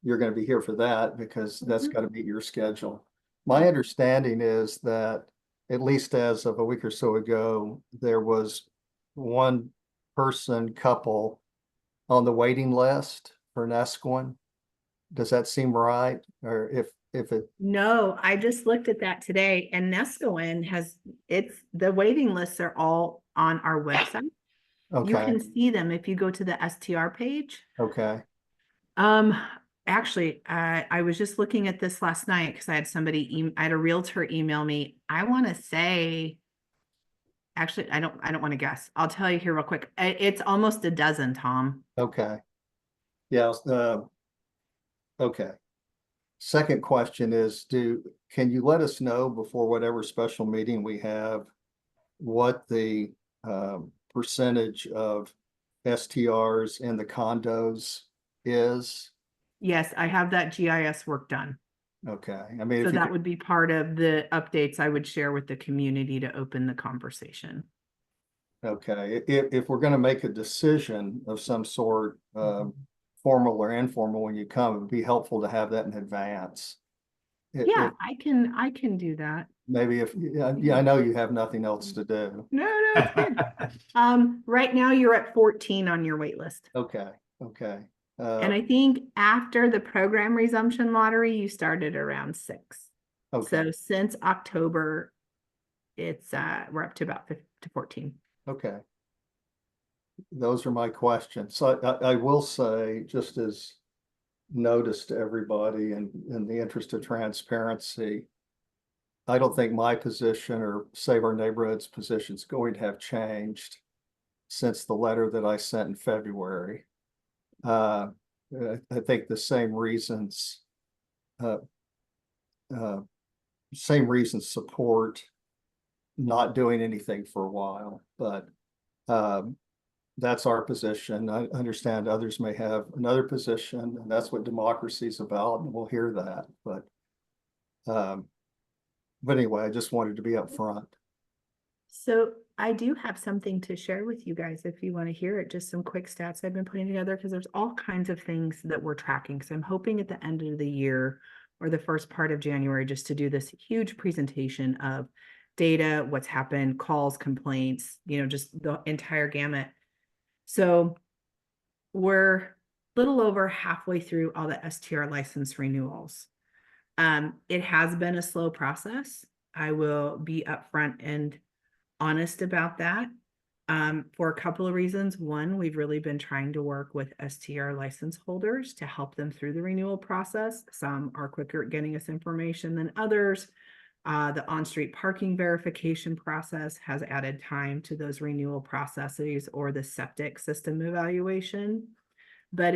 you're going to be here for that because that's got to meet your schedule. My understanding is that at least as of a week or so ago, there was one couple on the waiting list for Nesquin. Does that seem right? Or if it, No, I just looked at that today, and Nescoin the waiting lists are all on our website. You okay, can see them if you go to the STR page. okay, Actually, I was just looking at this last night because I had a realtor email me. I want to say, actually, I don't want to guess. I'll tell you here real quick. It's almost a dozen, Tom. okay. Yeah, okay. Second question is, can you let us know before whatever special meeting we have, what the percentage of STRs in the condos is? Yes, I have that GIS work done. Okay, I mean, So if you that could, would be part of the updates I would share with the community to open the conversation. okay, if we're going to make a decision of some sort, formal or informal when you come, it'd be helpful to have that in advance. Yeah, I can do that. Maybe yeah, I know you have nothing else to do. No, it's good. Right now you're at 14 on your wait list. Okay, okay. And I think after the program resumption lottery, you started around 6. Okay, So since October, it's we're up to about 14. okay. Those are my questions. So I will say, just as notice to everybody and in the interest of transparency, I don't think my position or Save Our Neighborhood's position is going to have changed since the letter that I sent in February. I think the same reasons support not doing anything for a while, but that's our position. I understand others may have another position, and that's what democracy is about, and we'll hear that. But anyway, I just wanted to be upfront. So I do have something to share with you guys if you want to hear it, just some quick stats I've been putting together because there's all kinds of things that we're tracking. So I'm hoping at the end of the year or the first part of January just to do this huge presentation of data, what's happened, calls, complaints, just the entire gamut. So we're little over halfway through all the STR license renewals. It has been a slow process. I will be upfront and honest about that. For a couple of reasons. One, we've really been trying to work with STR license holders to help them through the renewal process. Some are quicker at getting us information than others. The on-street parking verification process has added time to those renewal processes, or the septic system evaluation. But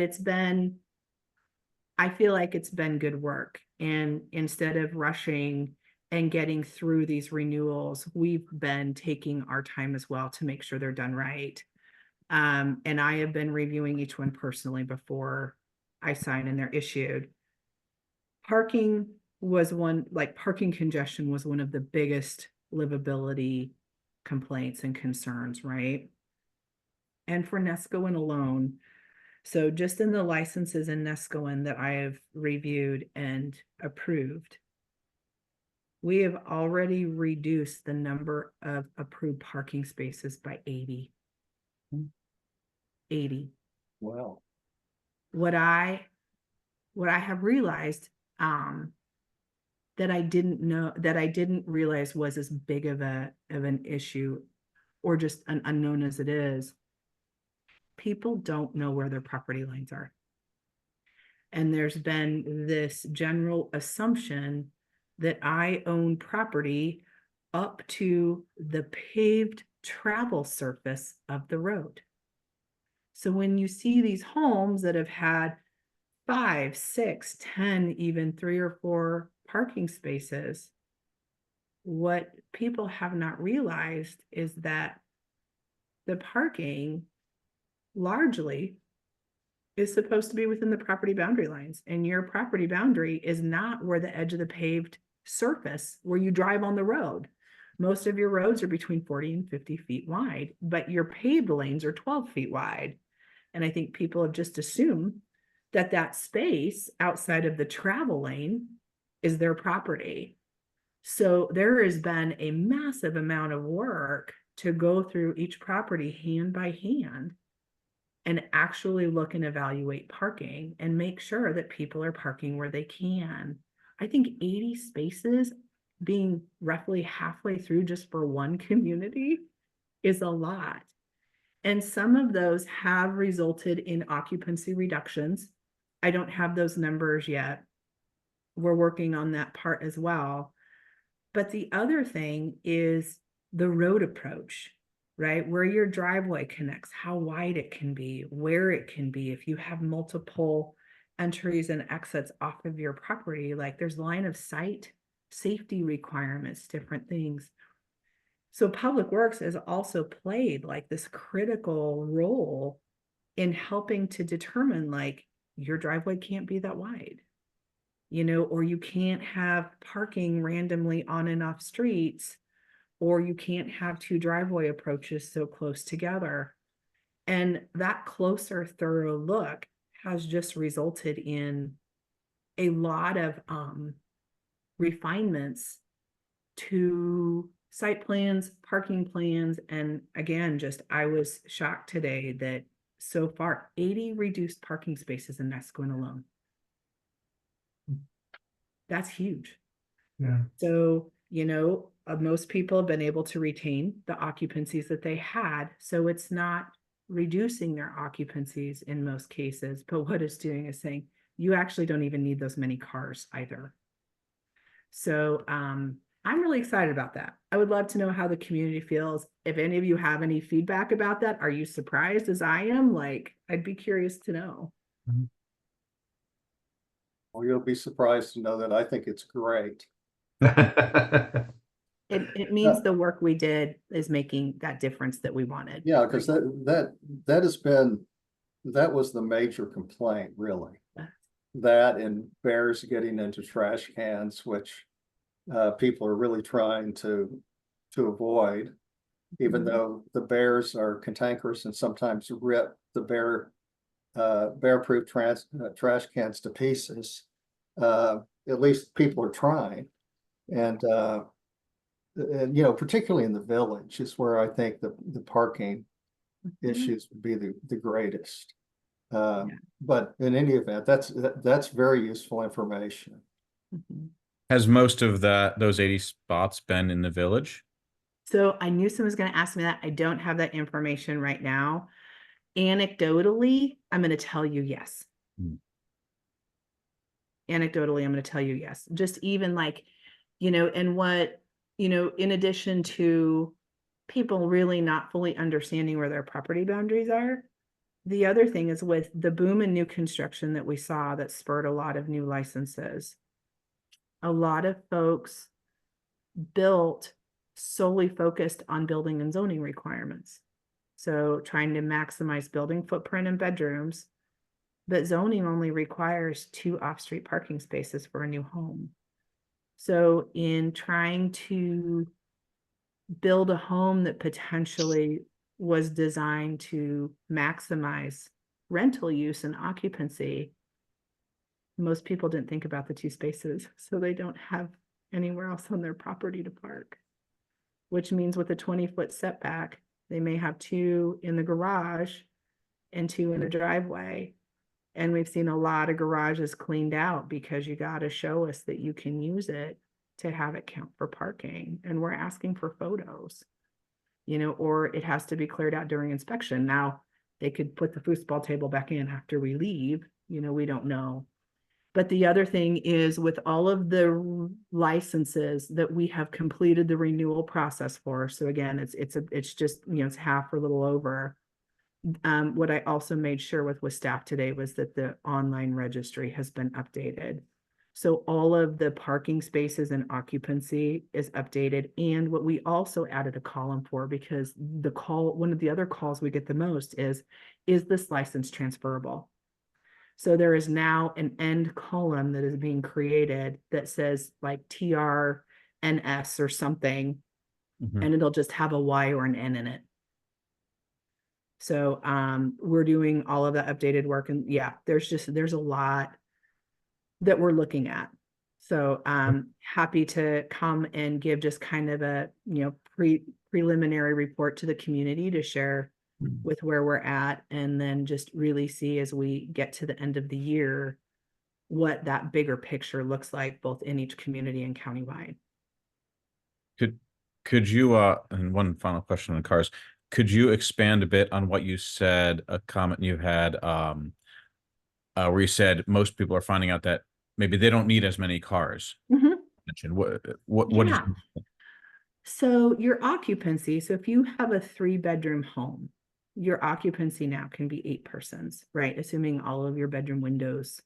I feel like it's been good work. And instead of rushing and getting through these renewals, we've been taking our time as well to make sure they're done right. And I have been reviewing each one personally before I sign and they're issued. Parking congestion was one of the biggest livability complaints and concerns, right? And for Nescoin alone, so just in the licenses in Nescoin that I have reviewed and approved, we have already reduced the number of approved parking spaces by 80. 80. Wow. What I have realized that I didn't realize was as big of an issue, or just an unknown as it is, people don't know where their property lines are. And there's been this general assumption that I own property up to the paved travel surface of the road. So when you see these homes that have had 5, 6, 10, even 3 or 4 parking spaces, what people have not realized is that the parking largely is supposed to be within the property boundary lines, and your property boundary is not where the edge of the paved surface where you drive on the road. Most of your roads are between 40 and 50 feet wide, but your paved lanes are 12 feet wide. And I think people have just assumed that that space outside of the travel lane is their property. So there has been a massive amount of work to go through each property hand by hand and actually look and evaluate parking and make sure that people are parking where they can. I think 80 spaces being roughly halfway through just for one community is a lot. And some of those have resulted in occupancy reductions. I don't have those numbers yet. We're working on that part as well. But the other thing is the road approach, right? Where your driveway connects, how wide it can be, where it can be. If you have multiple entries and exits off of your property, like there's line of sight, safety requirements, different things. So Public Works has also played like this critical role in helping to determine like your driveway can't be that wide, or you can't have parking randomly on and off streets, or you can't have 2 driveway approaches so close together. And that closer, thorough look has just resulted in a lot of refinements to site plans, parking plans. And again, I was shocked today that so far 80 reduced parking spaces in Nescoin alone. That's huge. Yeah. So, most people have been able to retain the occupancies that they had. So it's not reducing their occupancies in most cases, but what it's doing is saying, you actually don't even need those many cars either. So I'm really excited about that. I would love to know how the community feels. If any of you have any feedback about that, are you surprised as I am? Like, I'd be curious to know. Well, you'll be surprised to know that I think it's great. It means the work we did is making that difference that we wanted. Yeah, because that was the major complaint, really. That and bears getting into trash cans, which people are really trying to avoid, even though the bears are cantankerous and sometimes rip the bear-proof trash cans to pieces. At least people are trying, and particularly in the village is where I think the parking issues would be the greatest. But in any event, that's very useful information. Mhm. Has most of those 80 spots been in the village? So I knew someone was going to ask me that. I don't have that information right now. Anecdotally, I'm going to tell you yes. Anecdotally, I'm going to tell you yes. Just even like, and what, in addition to people really not fully understanding where their property boundaries are, the other thing is with the boom in new construction that we saw that spurred a lot of new licenses. A lot of folks built solely focused on building and zoning requirements. So trying to maximize building footprint and bedrooms, but zoning only requires 2 off-street parking spaces for a new home. So in trying to build a home that potentially was designed to maximize rental use and occupancy, most people didn't think about the 2 spaces, so they don't have anywhere else on their property to park, which means with a 20-foot setback, they may have 2 in the garage and 2 in a driveway. And we've seen a lot of garages cleaned out because you got to show us that you can use it to have it count for parking. And we're asking for photos, or it has to be cleared out during inspection. Now, they could put the foosball table back in after we leave, we don't know. But the other thing is with all of the licenses that we have completed the renewal process for. So again, it's just, it's half or a little over. What I also made sure with staff today was that the online registry has been updated. So all of the parking spaces and occupancy is updated. And what we also added a column for, because one of the other calls we get the most is this license transferable? So there is now an end column that is being created that says like TRNS or something, and it'll just have a Y or an N in it. So we're doing all of that updated work, and yeah, there's a lot that we're looking at. So happy to come and give just kind of a preliminary report to the community to share with where we're at, and then just really see as we get to the end of the year what that bigger picture looks like both in each community and countywide. Could you and one final question on cars, could you expand a bit on what you said, a comment you had where you said most people are finding out that maybe they don't need as many cars? What did Yeah. So your occupancy, so if you have a 3-bedroom home, your occupancy now can be 8 persons, right? Assuming all of your bedroom windows,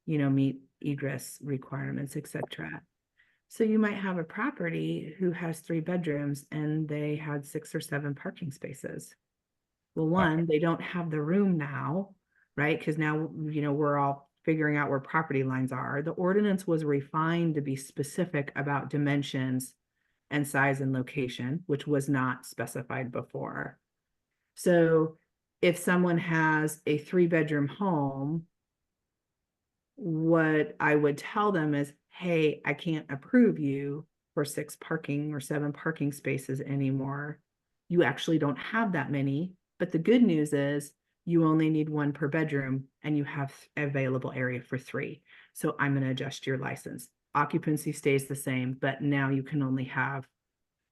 meet egress requirements, etc. So you might have a property who has 3 bedrooms and they had 6 or 7 parking spaces. Well, one, they don't have the room now, right? Because now, we're all figuring out where property lines are. The ordinance was refined to be specific about dimensions and size and location, which was not specified before. So if someone has a 3-bedroom home, what I would tell them is, hey, I can't approve you for 6 parking or 7 parking spaces anymore. You actually don't have that many, but the good news is you only need 1 per bedroom and you have available area for 3. So I'm going to adjust your license. Occupancy stays the same, but now you can only have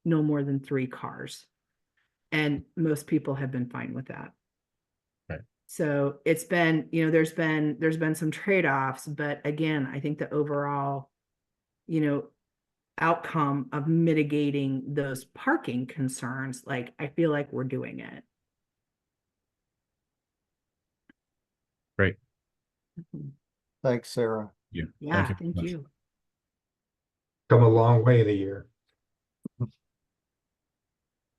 no more than 3 cars. And most people have been fine with that. Right. So it's been, there's been some trade-offs, but again, I think the overall, outcome of mitigating those parking concerns, like I feel like we're doing it. Great. Thanks, Sarah. Yeah, thank you. Come a long way in a year.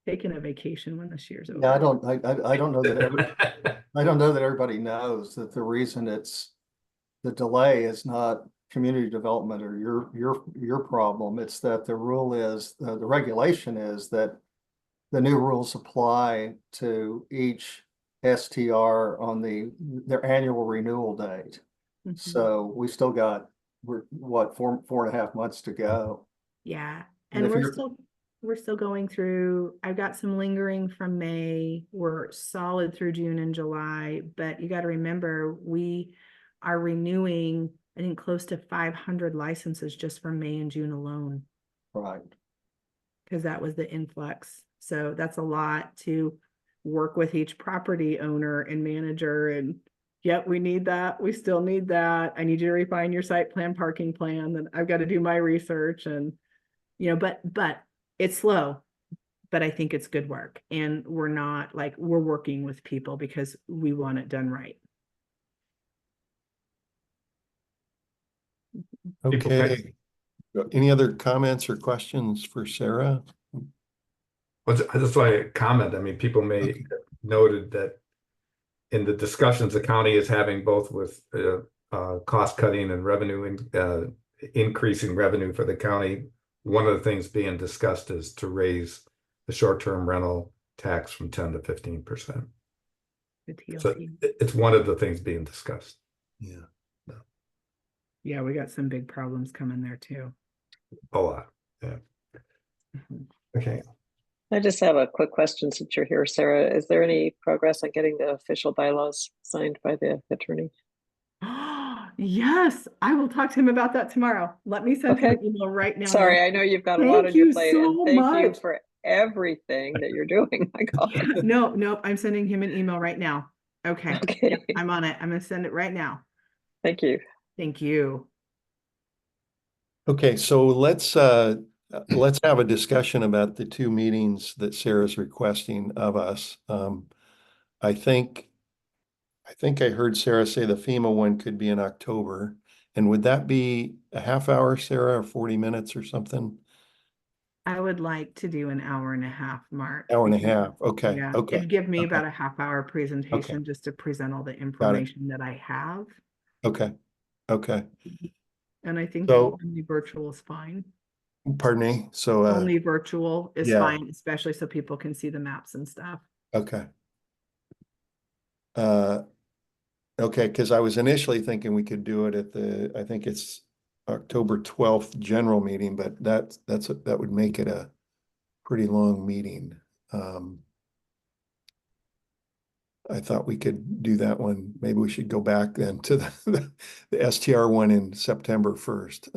Taking a vacation when this year's over. Yeah, I don't know that I don't know that everybody knows that the reason the delay is not community development or your problem. It's that the rule is, the regulation is that the new rules apply to each STR on their annual renewal date. So we still got, we're what, 4.5 months to go. Yeah. And And if we're still we're still going through. I've got some lingering from May. We're solid through June and July, but you got to remember we are renewing, I think, close to 500 licenses just for May and June alone, Right. because that was the influx. So that's a lot to work with each property owner and manager. And yep, we need that. We still need that. I need you to refine your site plan, parking plan. Then I've got to do my research, and but it's slow, but I think it's good work. And we're not like, we're working with people because we want it done right. Okay. Any other comments or questions for Sarah? Well, I just want to comment. I mean, people may have noted that in the discussions the county is having, both with cost cutting and revenue and increasing revenue for the county, one of the things being discussed is to raise the short-term rental tax from 10 to 15%. The So TLC. it's one of the things being discussed. Yeah. Yeah, we got some big problems coming there too. A lot. Yeah. Mhm. Okay. I just have a quick question since you're here, Sarah. Is there any progress on getting the official bylaws signed by the attorney? Yes, I will talk to him about that tomorrow. Let me send him Okay. an email right now. Sorry, Neil. I know you've got a lot Thank on your you plate, and so thank you much. for everything that you're doing. My God. No, I'm sending him an email right now. Okay. Okay. Yep, I'm on it. I'm gonna send it right now. Thank you. Thank you. Okay, so let's have a discussion about the two meetings that Sarah's requesting of us. I think I heard Sarah say the FEMA one could be in October. And would that be a half hour, Sarah, or 40 minutes or something? I would like to do an hour and a half, Mark. Hour and a because- half. Okay, Yeah, okay. it'd give me Okay. about a half hour presentation just to present all the information that I have. Okay, okay. And I think So- only virtual is fine. Pardon me? So, Only virtual is yeah. fine, especially so people can see the maps and stuff. okay. Okay, because I was initially thinking we could do it at I think it's October 12th general meeting, but that would make it a pretty long meeting. I thought we could do that one. Maybe we should go back then to the STR one in September 1st.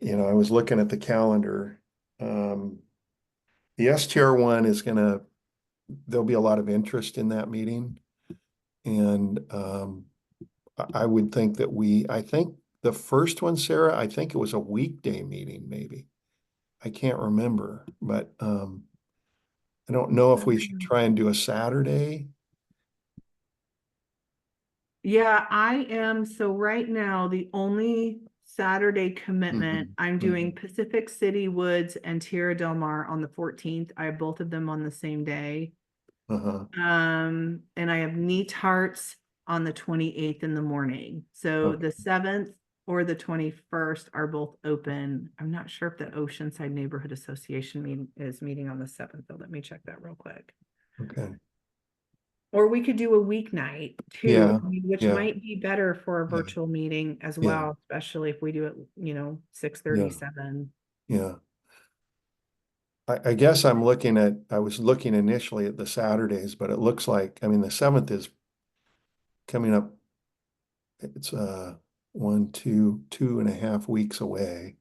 I was looking at the calendar. The STR one there'll be a lot of interest in that meeting. And I would think that I think the first one, Sarah, I think it was a weekday meeting, maybe. I can't remember, but I don't know if we should try and do a Saturday. Yeah, I am. So right now, the only Saturday commitment, I'm doing Pacific City Woods and Tierra Del Mar on the 14th. I have both of them on the same day. Uh-huh. And I have knee tarts on the 28th in the morning. So Okay. the 7th or the 21st are both open. I'm not sure if the Oceanside Neighborhood Association is meeting on the 7th, though. Let me check that real quick. Okay. Or we could do a weeknight too, Yeah, which yeah. might be better for a Yeah. virtual meeting as Yeah. well, especially if we do it, 6:37. Yeah. I guess I was looking initially at the Saturdays, but it looks like, I mean, the 7th is coming up. It's 2.5 weeks away.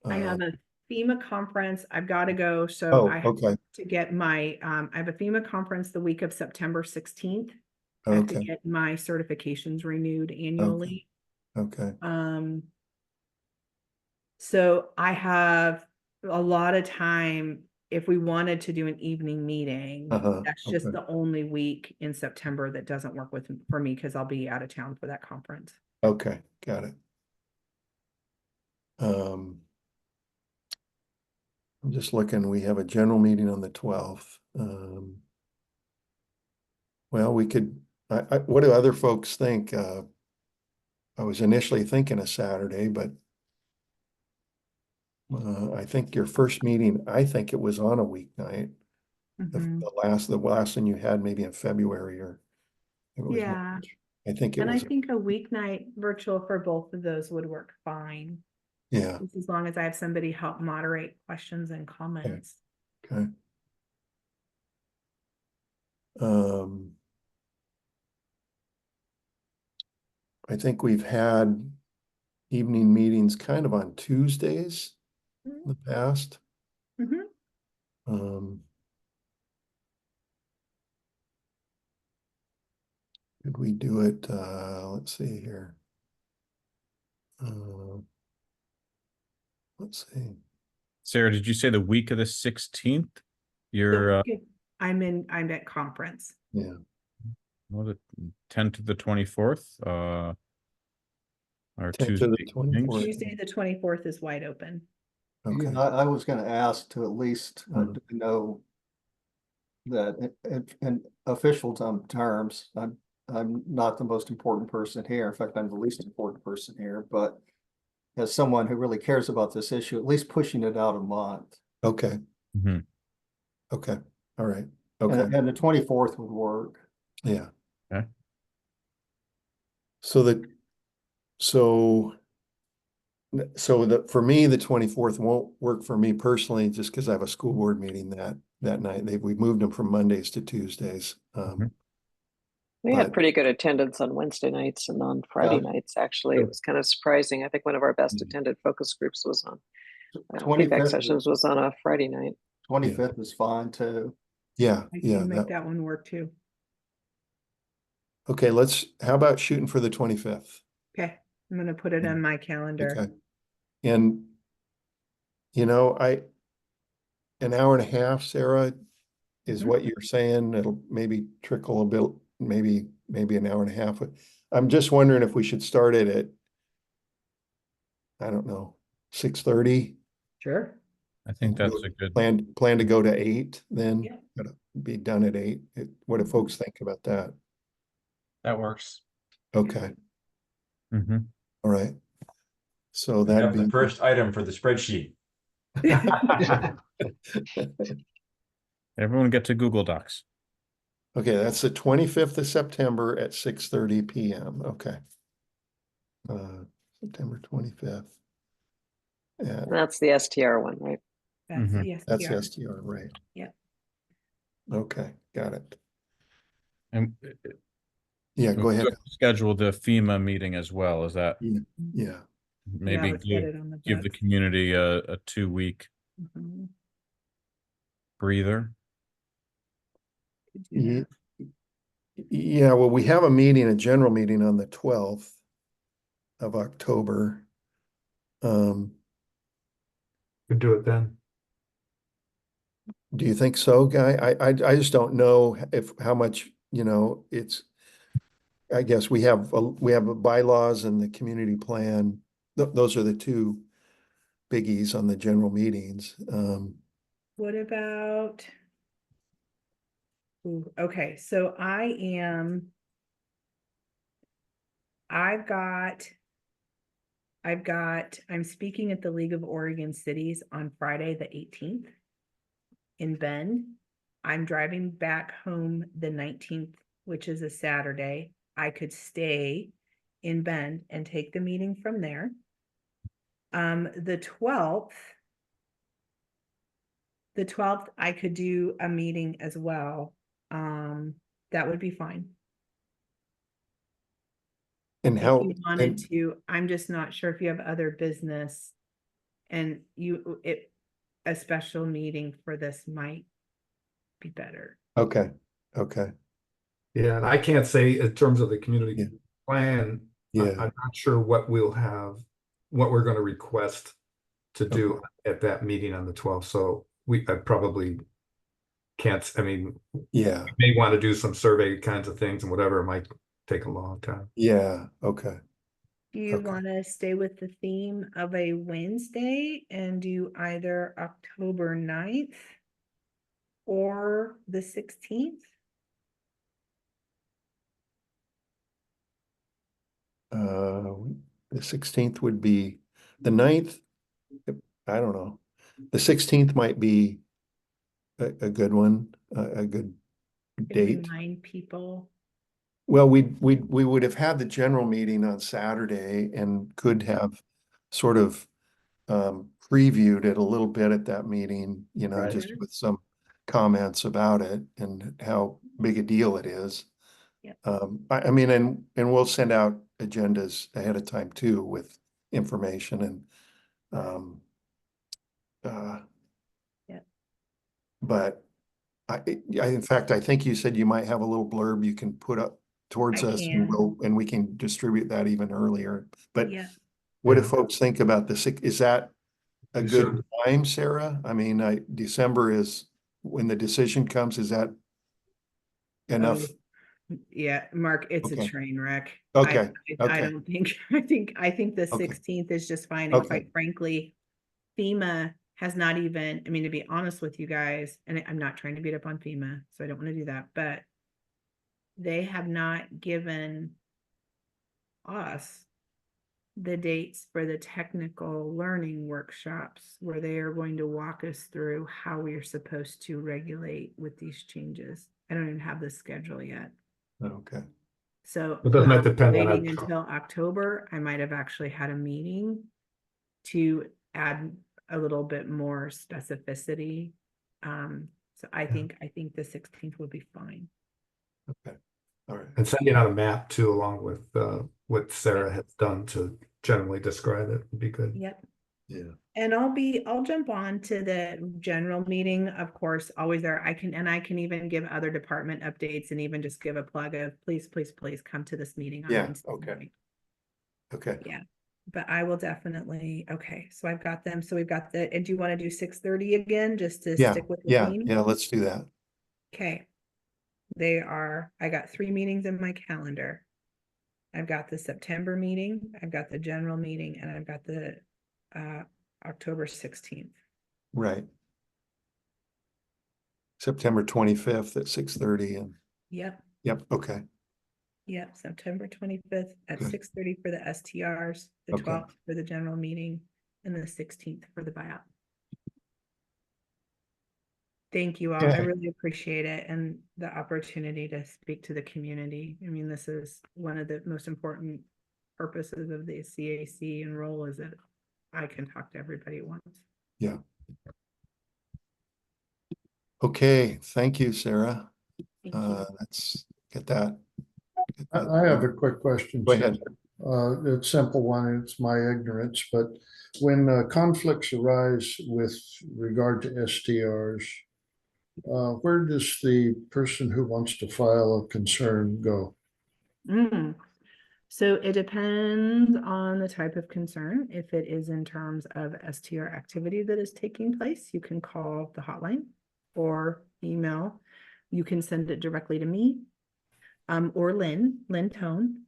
I have a FEMA conference. I've got to go. So Oh, I have okay. to get my, I have a FEMA conference the week of September 16th. I have to Okay, get my certifications renewed annually. okay. So I have a lot of time if we wanted to do an evening meeting. That's just Okay. the only week in September that doesn't work for me because I'll be out of town for that conference. Okay, got it. I'm just looking, we have a general meeting on the 12th. Well, we could, what do other folks think? I was initially thinking a Saturday, but I think your first meeting, I think it was on a weeknight. Mhm. The last one you had maybe in February or it was Yeah. March. I think it And I was, think a weeknight virtual for both of those would work fine. Yeah, just as long as I have somebody help moderate questions and comments. okay. Um, I think we've had evening meetings kind of on Tuesdays in the past. Mhm. Um, could we do it, let's see here. Let's see. Sarah, did you say the week of the 16th? You're, I'm at conference. Yeah, well, the 10th to the 24th, our 10th to the Tuesday 24th. evenings. Tuesday, the 24th is wide open. Okay, Yeah, I was gonna ask to at least Mhm. know that in official terms, I'm not the most important person here. In fact, I'm the least important person here, but as someone who really cares about this issue, at least pushing it out a month. okay, Mhm. okay, all right, okay, And the 24th would work. yeah. Okay. So for me, the 24th won't work for me personally, just because I have a school board meeting that night. We moved them from Mondays to Tuesdays. Mhm. We had But pretty good attendance on Wednesday nights and on Friday nights, actually. It was kind of surprising. I think one of our best attended focus groups was on, feedback 25th, sessions was on a Friday night. 25th is fine too. yeah, I yeah, can make that one work too. okay, how about shooting for the 25th? Okay, I'm gonna put it on my calendar. Okay. And, an hour and a half, Sarah, is Mhm. what you're saying. It'll maybe trickle a bit, maybe an hour and a half. I'm just wondering if we should start it at, I don't know, 6:30. Sure. I think that's a good, Plan to go to 8, then Yeah. gotta be done at 8. What do folks think about that? That works. Okay, Mhm. all right. So We that'd have the be, first item for the spreadsheet. Everyone get to Google Docs. okay, that's the 25th of September at 6:30 PM. Okay. September 25th. Yeah, And that's the STR one, right? That's Mhm. the that's SDR. STR, right? Yep. Okay, got it. And Yeah, go ahead. schedule the FEMA meeting as well. Is that Yeah, maybe let's get it on the give the books. community a 2-week Mhm. breather? Could do yeah, that. yeah, well, we have a general meeting on the 12th of October. Could do it then. Do you think so, Guy? I just don't know how much, I guess we have bylaws and the community plan. Those are the two biggies on the general meetings. What about? Ooh, okay, so I'm speaking at the League of Oregon Cities on Friday, the 18th in Bend. I'm driving back home the 19th, which is a Saturday. I could stay in Bend and take the meeting from there. The 12th, I could do a meeting as well. That would be fine. And If how, you wanted to, I'm just not sure if you have other business and a special meeting for this might be better. okay. Yeah, and I can't say in terms of the community Yeah. plan, Yeah, I'm not sure what we're gonna request to do Okay. at that meeting on the 12th. So I probably can't, I mean, yeah, may want to do some survey kinds of things and whatever, it might take a long time. yeah, okay. Do you Okay. want to stay with the theme of a Wednesday and do either October 9th or the 16th? The 16th would be the 9th. I don't know. The 16th might be a good one, a good Can date. remind people. Well, we would have had the general meeting on Saturday and could have sort of previewed it a little bit at that meeting, you know, Right. just with some comments about it and how big a deal it is. Yep. I mean, and we'll send out agendas ahead of time too with information and Yep. but in fact, I think you said you might have a little blurb you can put up towards I us can. and we can distribute that even earlier. But Yeah. what do Yeah. folks think about this? Is that a You good should. time, Sarah? I mean, December is when the decision comes, is that enough? Yeah, Mark, it's a Okay. train wreck. Okay, I okay. don't think, I think the Okay. 16th is just fine. And Okay. quite frankly, FEMA has not even, I mean, to be honest with you guys, and I'm not trying to beat up on FEMA, so I don't want to do that, but they have not given us the dates for the technical learning workshops where they are going to walk us through how we are supposed to regulate with these changes. I don't even have the schedule yet. Okay. So But doesn't that if I was depend on waiting that? until October, I might have actually had a meeting to add a little bit more specificity. So I think the 16th would be fine. Okay. All right. And sending out a map too, along with what Sarah has done to generally describe it would be good. Yep. Yeah. And I'll jump on to the general meeting, of course, always there. I can even give other department updates and even just give a plug of please come to this meeting on Yeah, Wednesday okay. night. Okay. Yeah, but I will definitely, okay, so I've got them. So we've got the, and do you want to do 6:30 again, just to Yeah, stick with the yeah, theme? yeah, let's do that. Okay. I got 3 meetings in my calendar. I've got the September meeting, I've got the general meeting, and I've got the October 16th. Right. September 25th at 6:30 and Yep. yep, okay. Yep, September 25th at Good. 6:30 for the STRs, the Okay. 12th for the general meeting, and the 16th for the buyout. Thank you all. I Okay. really appreciate it and the opportunity to speak to the community. I mean, this is one of the most important purposes of the CAC and role is that I can talk to everybody at once. Yeah. Okay, thank you, Sarah. Thank you. Let's get that. I have a quick question. Go ahead. It's a simple one, it's my ignorance, but when conflicts arise with regard to STRs, where does the person who wants to file a concern go? So it depends on the type of concern. If it is in terms of STR activity that is taking place, you can call the hotline or email. You can send it directly to me or Lynn Tone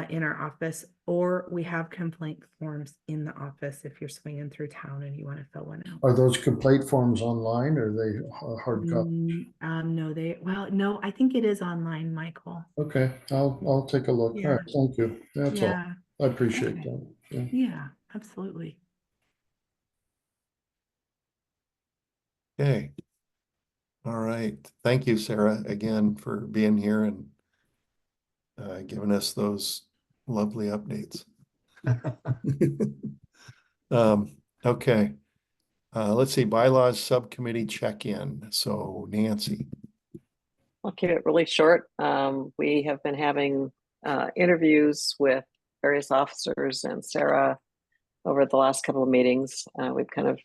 in our office, or we have complaint forms in the office if you're swinging through town and you want to fill one out. Are those complaint forms online or are they hard copy? No, no, I think it is online, Michael. Okay, I'll take a look. All Yeah. right, thank you. That's all. Yeah, I appreciate Okay. that. Yeah. yeah, absolutely. Okay. All right. Thank you, Sarah, again for being here and giving us those lovely updates. Okay. Let's see, bylaws subcommittee check-in. So Nancy. I'll keep it really short. We have been having interviews with various officers and Sarah over the last couple of meetings. We've kind of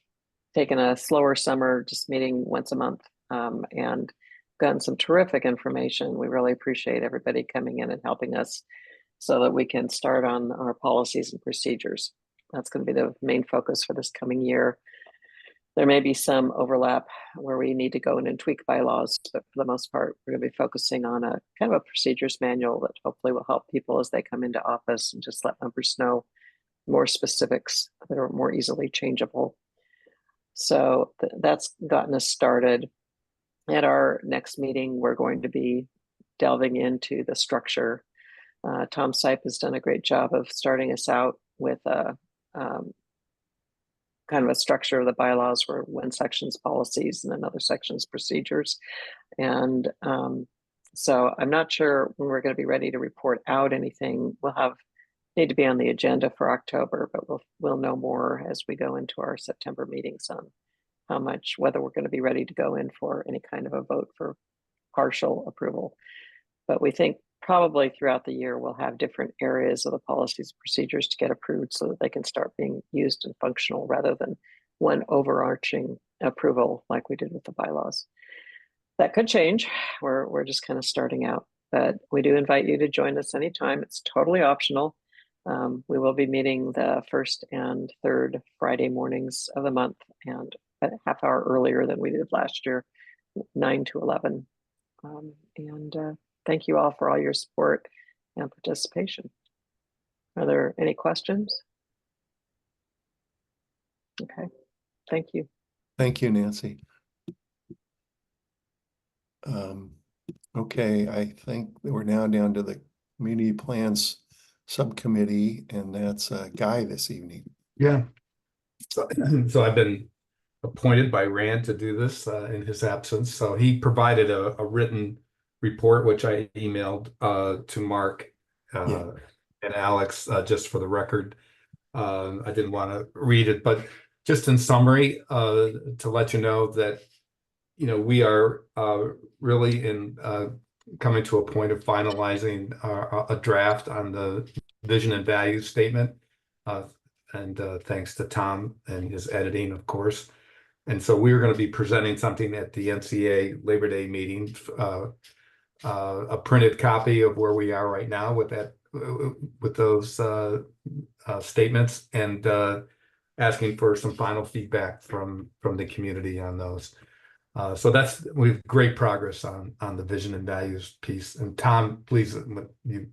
taken a slower summer, just meeting once a month, and gotten some terrific information. We really appreciate everybody coming in and helping us so that we can start on our policies and procedures. That's going to be the main focus for this coming year. There may be some overlap where we need to go in and tweak bylaws, but for the most part, we're going to be focusing on a kind of a procedures manual that hopefully will help people as they come into office and just let members know more specifics that are more easily changeable. So that's gotten us started. At our next meeting, we're going to be delving into the structure. Tom Sipe has done a great job of starting us out with a kind of a structure of the bylaws where one section's policies and another section's procedures. And so I'm not sure when we're going to be ready to report out anything. We'll have need to be on the agenda for October, but we'll know more as we go into our September meetings on how much, whether we're going to be ready to go in for any kind of a vote for partial approval. But we think probably throughout the year, we'll have different areas of the policies and procedures to get approved so that they can start being used and functional rather than one overarching approval like we did with the bylaws. That could change. We're just kind of starting out, but we do invite you to join us anytime. It's totally optional. We will be meeting the first and third Friday mornings of the month and a half hour earlier than we did last year, 9 to 11. Thank you all for all your support and participation. Are there any questions? Okay, thank you. Thank you, Nancy. Okay, I think we're now down to the community plans subcommittee, and that's Guy this evening. Yeah. So I've been appointed by Rand to do this in his absence. So he provided a written report, which I emailed to Mark and Alex, just for the record. I didn't want to read it, but just in summary, to let you know that, you know, we are really in coming to a point of finalizing a draft on the vision and values statement. And thanks to Tom and his editing, of course. And so we're going to be presenting something at the NCAA Labor Day meeting, a printed copy of where we are right now with that, with those statements, and asking for some final feedback from the community on those. So that's, we've great progress on the vision and values piece. And Tom, please, you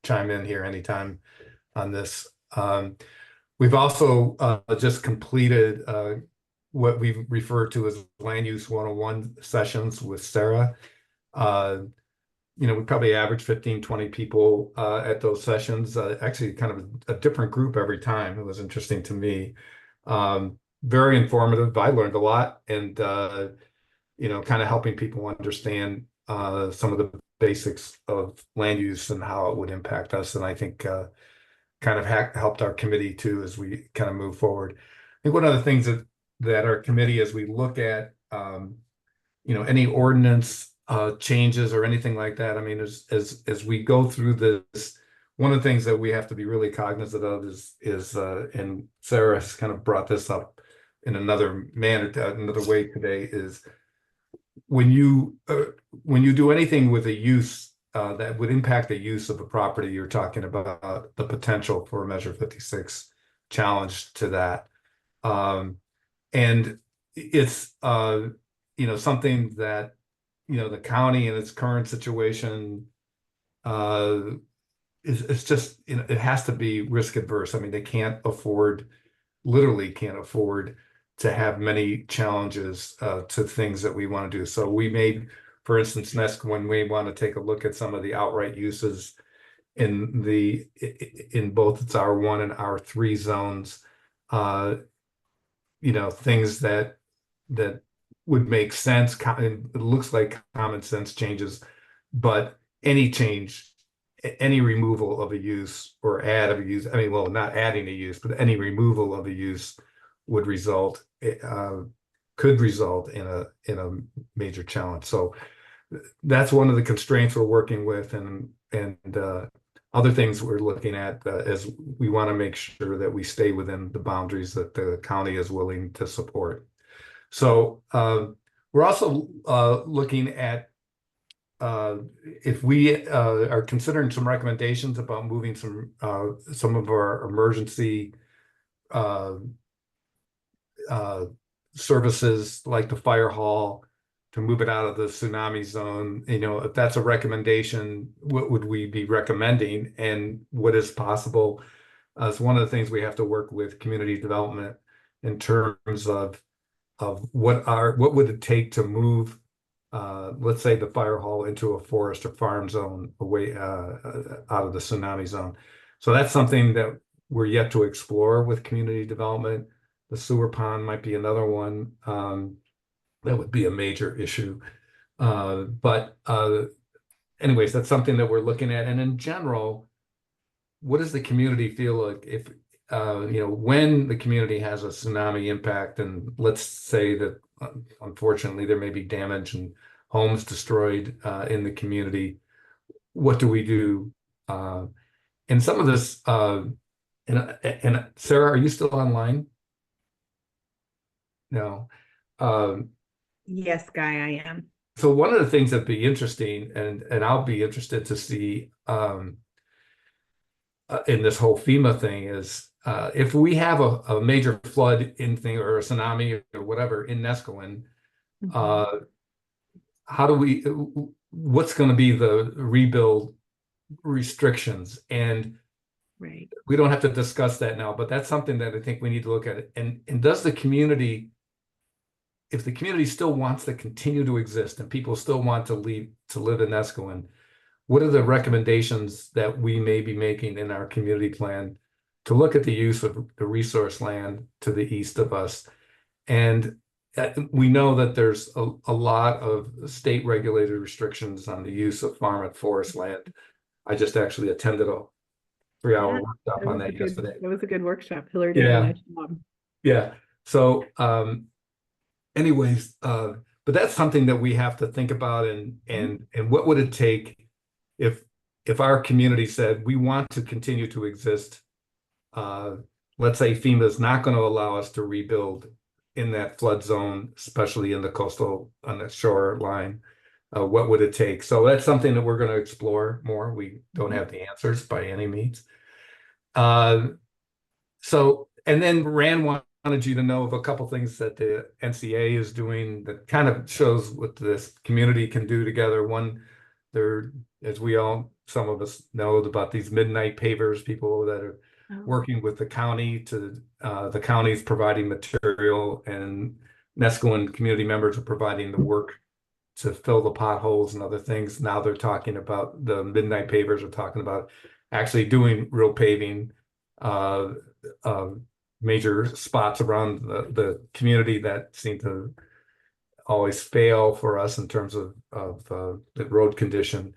chime in here anytime on this. We've also just completed what we refer to as land use 101 sessions with Sarah. You know, we probably average 15, 20 people at those sessions, actually kind of a different group every time. It was interesting to me. Very informative. I learned a lot, and, you know, kind of helping people understand some of the basics of land use and how it would impact us. And I think kind of helped our committee too, as we kind of move forward. I think one of the things that our committee, as we look at, you know, any ordinance changes or anything like that, I mean, as we go through this, one of the things that we have to be really cognizant of is and Sarah has kind of brought this up in another manner, another way today, is when you do anything with a use that would impact the use of a property, you're talking about the potential for a Measure 56 challenge to that. And it's, you know, something that, you know, the county in its current situation it's just, you know, it has to be risk adverse. I mean, they can't afford, literally can't afford to have many challenges to things that we want to do. So we made, for instance, next, when we want to take a look at some of the outright uses in both its R1 and R3 zones, you know, things that would make sense. It looks like common sense changes, but any change, any removal of a use or add of a use, I mean, well, not adding a use, but any removal of a use would result, could result in a major challenge. So that's one of the constraints we're working with, and other things we're looking at as we want to make sure that we stay within the boundaries that the county is willing to support. So we're also looking at if we are considering some recommendations about moving some of our emergency services like the fire hall, to move it out of the tsunami zone. You know, if that's a recommendation, what would we be recommending, and what is possible? It's one of the things we have to work with community development in terms of what would it take to move, let's say, the fire hall into a forest or farm zone away out of the tsunami zone. So that's something that we're yet to explore with community development. The sewer pond might be another one. That would be a major issue. But anyways, that's something that we're looking at. And in general, what does the community feel like if, when the community has a tsunami impact, and let's say that unfortunately there may be damage and homes destroyed in the community, what do we do? And some of this, and Sarah, are you still online? No. Yes, Guy, I am. So one of the things that'd be interesting, and I'll be interested to see in this whole FEMA thing is if we have a major flood in thing or a tsunami or whatever in Neskowin, how do we, what's going to be the rebuild restrictions? And Right. we don't have to discuss that now, but that's something that I think we need to look at it. And does the community, if the community still wants to continue to exist and people still want to live in Neskowin, what are the recommendations that we may be making in our community plan to look at the use of the resource land to the east of us? And we know that there's a lot of state regulated restrictions on the use of farm and forest land. I just actually attended a 3-hour workshop on that yesterday. That was a good workshop. Hillary did a nice job. Yeah. So anyways, but that's something that we have to think about, and what would it take if our community said we want to continue to exist? Let's say FEMA is not going to allow us to rebuild in that flood zone, especially in the coastal on the shoreline. What would it take? So that's something that we're going to explore more. We don't have the answers by any means. So, and then Rand wanted you to know of a couple things that the NCA is doing that kind of shows what this community can do together. One, there, as some of us know about these midnight pavers, people that are working with the county to, the county's providing material, and Neskowin community members are providing the work to fill the potholes and other things. Now they're talking about, the midnight pavers are talking about actually doing real paving, major spots around the community that seem to always fail for us in terms of the road condition.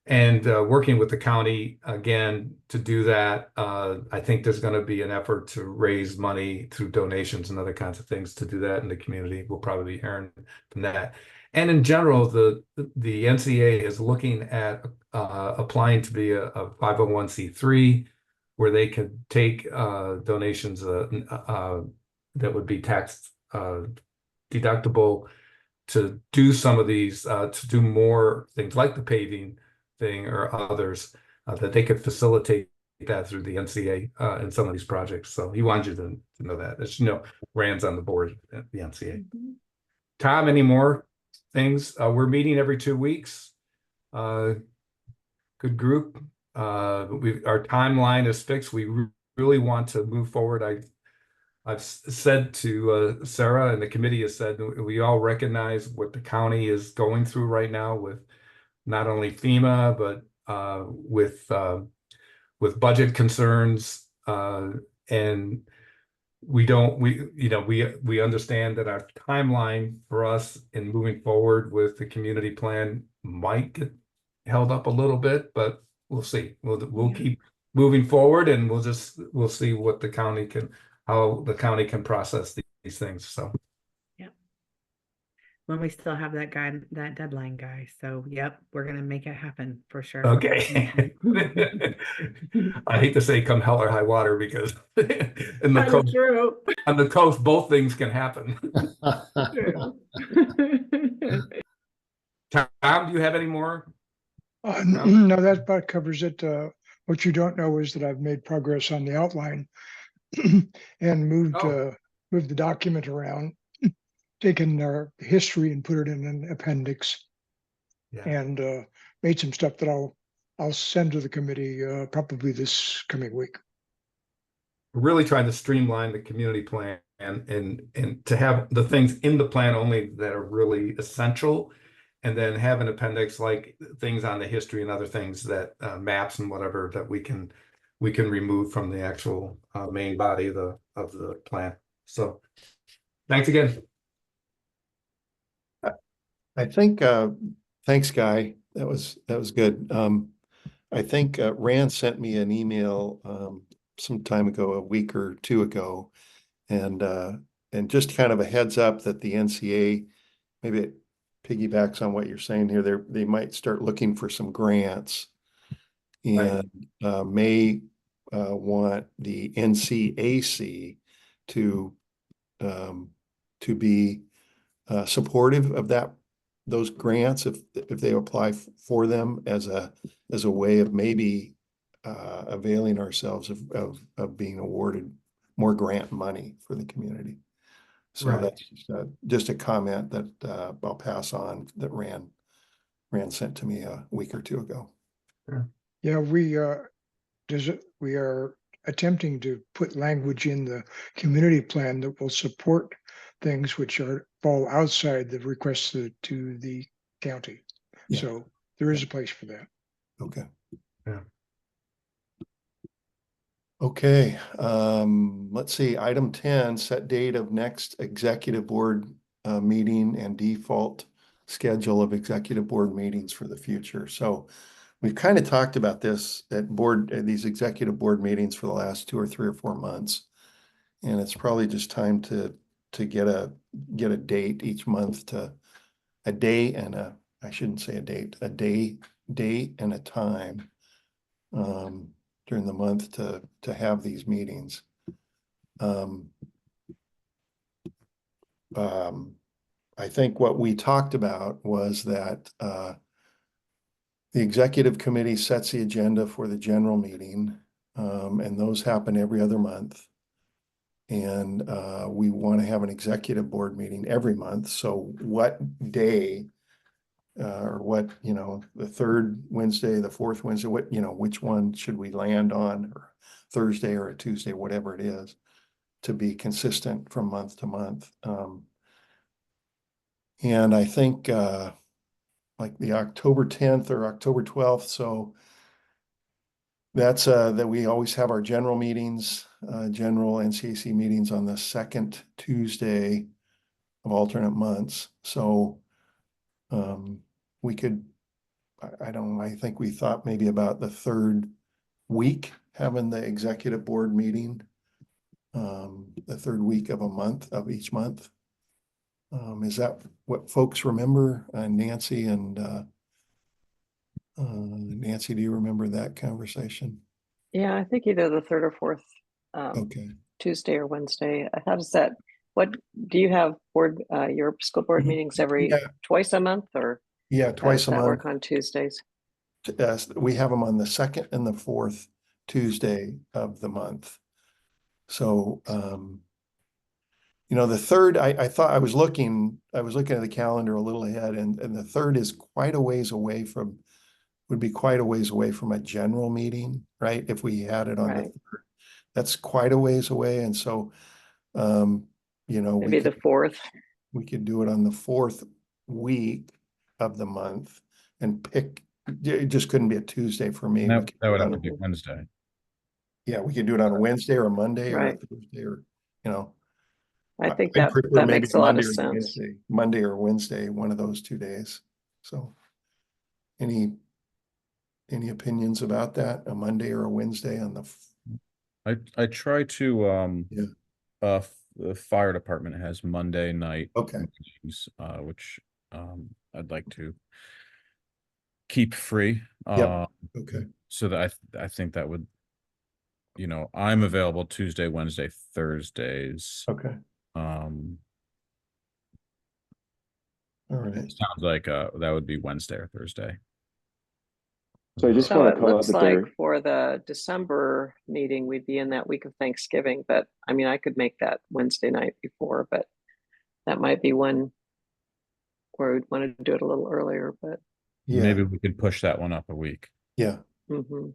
And working with the county again to do that, I think there's going to be an effort to raise money through donations and other kinds of things to do that in the community. We'll probably be hearing from that. And in general, the NCA is looking at applying to be a 501c3, where they could take donations that would be tax deductible to do some of these, to do more things like the paving thing or others, that they could facilitate that through the NCA in some of these projects. So he wanted you to know that. As you know, Rand's on the board at the NCA. Tom, any more things? We're meeting every 2 weeks. Good group. Our timeline is fixed. We really want to move forward. I've said to Sarah, and the committee has said, we all recognize what the county is going through right now with not only FEMA, but with budget concerns, and we understand that our timeline for us in moving forward with the community plan might get held up a little bit, but we'll see. We'll keep moving forward, and we'll see what how the county can process these things. So when we still have that deadline, guy. So we're gonna make it happen for sure. Okay. I hate to say come hell or high water, because on the coast, both things can happen. Tom, do you have any more? No, that about covers it. What you don't know is that I've made progress on the outline and moved the document around, taken our history and put it in an appendix, and made some stuff that I'll send to the committee probably this coming week. We're really trying to streamline the community plan and to have the things in the plan only that are really essential, and then have an appendix like things on the history and other things that maps and whatever that we can remove from the actual main body of the plan. So thanks again. I think thanks, Guy. That was good. I think Rand sent me an email some time ago, a week or two ago, and just kind of a heads up that the NCA, maybe it piggybacks on what you're saying here. They might start looking for some grants, and may want the NCAC to be supportive of those grants if they apply for them as a way of maybe availing ourselves of being awarded more grant money for the community. So Right. that's just a comment that I'll pass on that Rand sent to me a week or two ago. Yeah, we are attempting to put language in the community plan that will support things which fall outside the requests to the county. Yeah. So there is a place for that. Okay. Yeah. Okay, let's see, item 10, set date of next executive board meeting and default schedule of executive board meetings for the future. So we've kind of talked about this at these executive board meetings for the last 2 or 3 or 4 months. And it's probably just time to get a date each month, a day and I shouldn't say a date, a date and a time during the month to have these meetings. I think what we talked about was that the executive committee sets the agenda for the general meeting, and those happen every other month. And we want to have an executive board meeting every month. So what day or what, the third Wednesday, the fourth Wednesday, which one should we land on, or Thursday or a Tuesday, whatever it is, to be consistent from month to month. And I think like the October 10th or October 12th. So that's that we always have our general meetings, general NCAC meetings on the second Tuesday of alternate months. So we could, I don't know, I think we thought maybe about the third week having the executive board meeting, the third week of each month. Is that what folks remember? Nancy and Nancy, do you remember that conversation? Yeah, I think either the third or fourth Okay. Tuesday or Wednesday. How does that, what do you have your school board meetings twice a month, or Yeah, twice a that month. work on Tuesdays? We have them on the second and the fourth Tuesday of the month. So, the third, I thought I was looking at the calendar a little ahead, and the third is would be quite a ways away from a general meeting, right? If we had it on the third, that's quite a ways away. And so, maybe the fourth. We could do it on the fourth week of the month and pick, it just couldn't be a Tuesday for me. That would have to be Wednesday. Yeah, we could do it on a Wednesday or a Monday or a Right. Thursday, or, I think I'd that prefer maybe makes a lot of Monday or sense. Monday or Wednesday, one of those 2 days. So any opinions about that? A Monday or a Wednesday on I try to Yeah. the fire department has Monday night Okay. meetings, which I'd like to keep free. Yep. Okay. So that I think that would, I'm available Tuesday, Wednesday, Thursdays. Okay. All right. Sounds like that would be Wednesday or Thursday. So I just So want to it call out looks that like there, for the December meeting, we'd be in that week of Thanksgiving, but I mean, I could make that Wednesday night before, but that might be one where we'd want to do it a little earlier, but Yeah. Maybe we could push that one up a week. Yeah, mhm.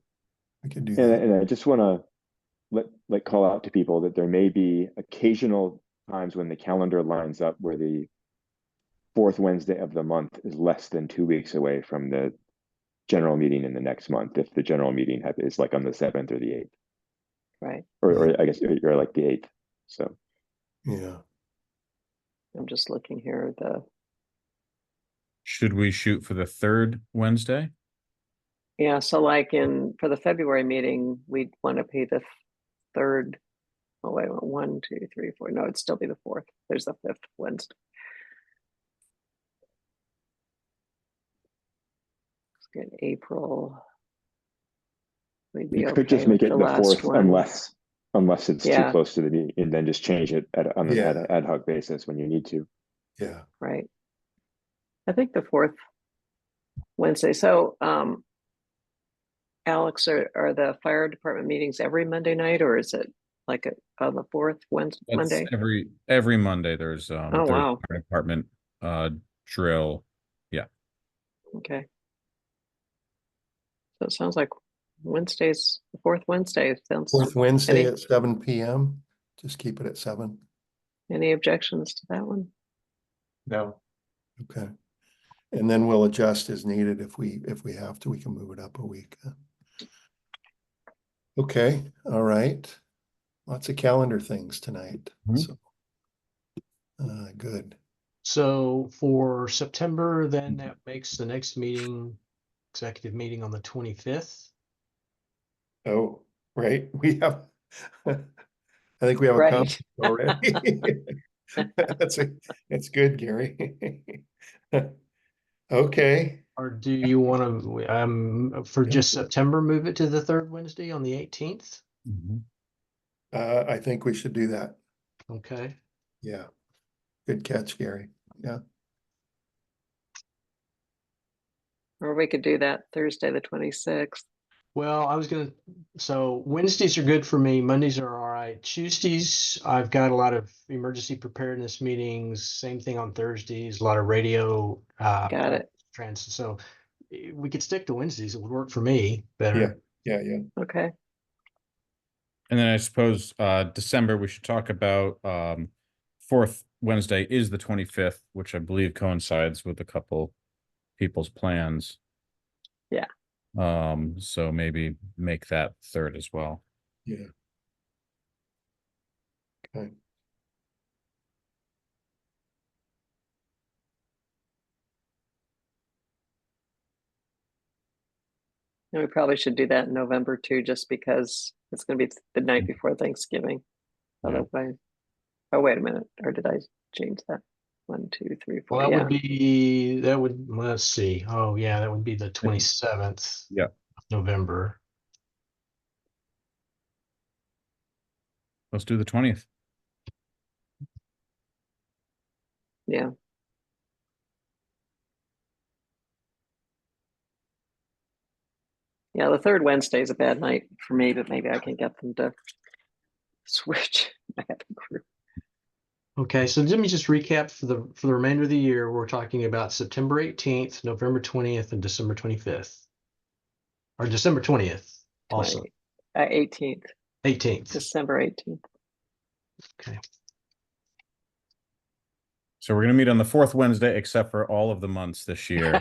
I could do and, that. and I just want to call out to people that there may be occasional times when the calendar lines up where the fourth Wednesday of the month is less than 2 weeks away from the general meeting in the next month, if the general meeting is like on the 7th or the 8th. Right. Or I guess you're like the 8th. So Yeah. I'm just looking here. Should we shoot for the third Wednesday? Yeah, so like for the February meeting, we'd want to be the third. Oh, wait, 1, 2, 3, 4. No, it'd still be the fourth. There's the fifth Wednesday. In April. We'd be You could just okay make with it the the last fourth one. unless it's too Yeah. close to the meeting, and then just change it on an Yeah. ad hoc basis when you need to. Yeah. Right. I think the fourth Wednesday. So, Alex, are the fire department meetings every Monday night, or is it like on the fourth Wednesday, That's Monday? every Monday there's Oh, there's wow. fire department drill. Yeah. Okay. So it sounds like Wednesdays, the fourth Wednesday sounds. Fourth Wednesday Any- at 7 PM. Just keep it at 7. Any objections to that one? No. Okay. And then we'll adjust as needed if we have to. We can move it up a week. Okay, all right. Lots of calendar things tonight. Mhm. So good. So for September, then that makes the next meeting, executive meeting on the 25th. Oh, right. We have I think we have a Right. conflict already. That's good, Gary. Okay. Or do you want to, for Yeah. just September, move it to the third Wednesday on the 18th? I think we should do that. Okay. Yeah. Good catch, Gary. Yeah. Or we could do that Thursday, the 26th. Well, so Wednesdays are good for me. Mondays are all right. Tuesdays, I've got a lot of emergency preparedness meetings. Same thing on Thursdays, a lot of radio. Got it. So we could stick to Wednesdays. It would work for me better. Yeah. Okay. And then I suppose December we should talk about fourth Wednesday is the 25th, which I believe coincides with a couple people's plans. Yeah. So maybe make that third as well. Yeah. Okay. And we probably should do that in November too, just because it's going to be the night before Thanksgiving. Yeah. Otherwise, oh, wait a minute. Or did I change that? 1, 2, 3, 4. Well, Yeah. let's see. Oh, yeah, that would be the 27th Yeah. of November. Let's do the 20th. Yeah. Yeah, the third Wednesday is a bad night for me, but maybe I can get them to switch. I have a group. Okay, so let me just recap for the remainder of the year. We're talking about September 18th, November 20th, and December 25th. Or December 20th also. 18th. 18th. December 18th. Okay. So we're gonna meet on the fourth Wednesday, except for all of the months this year,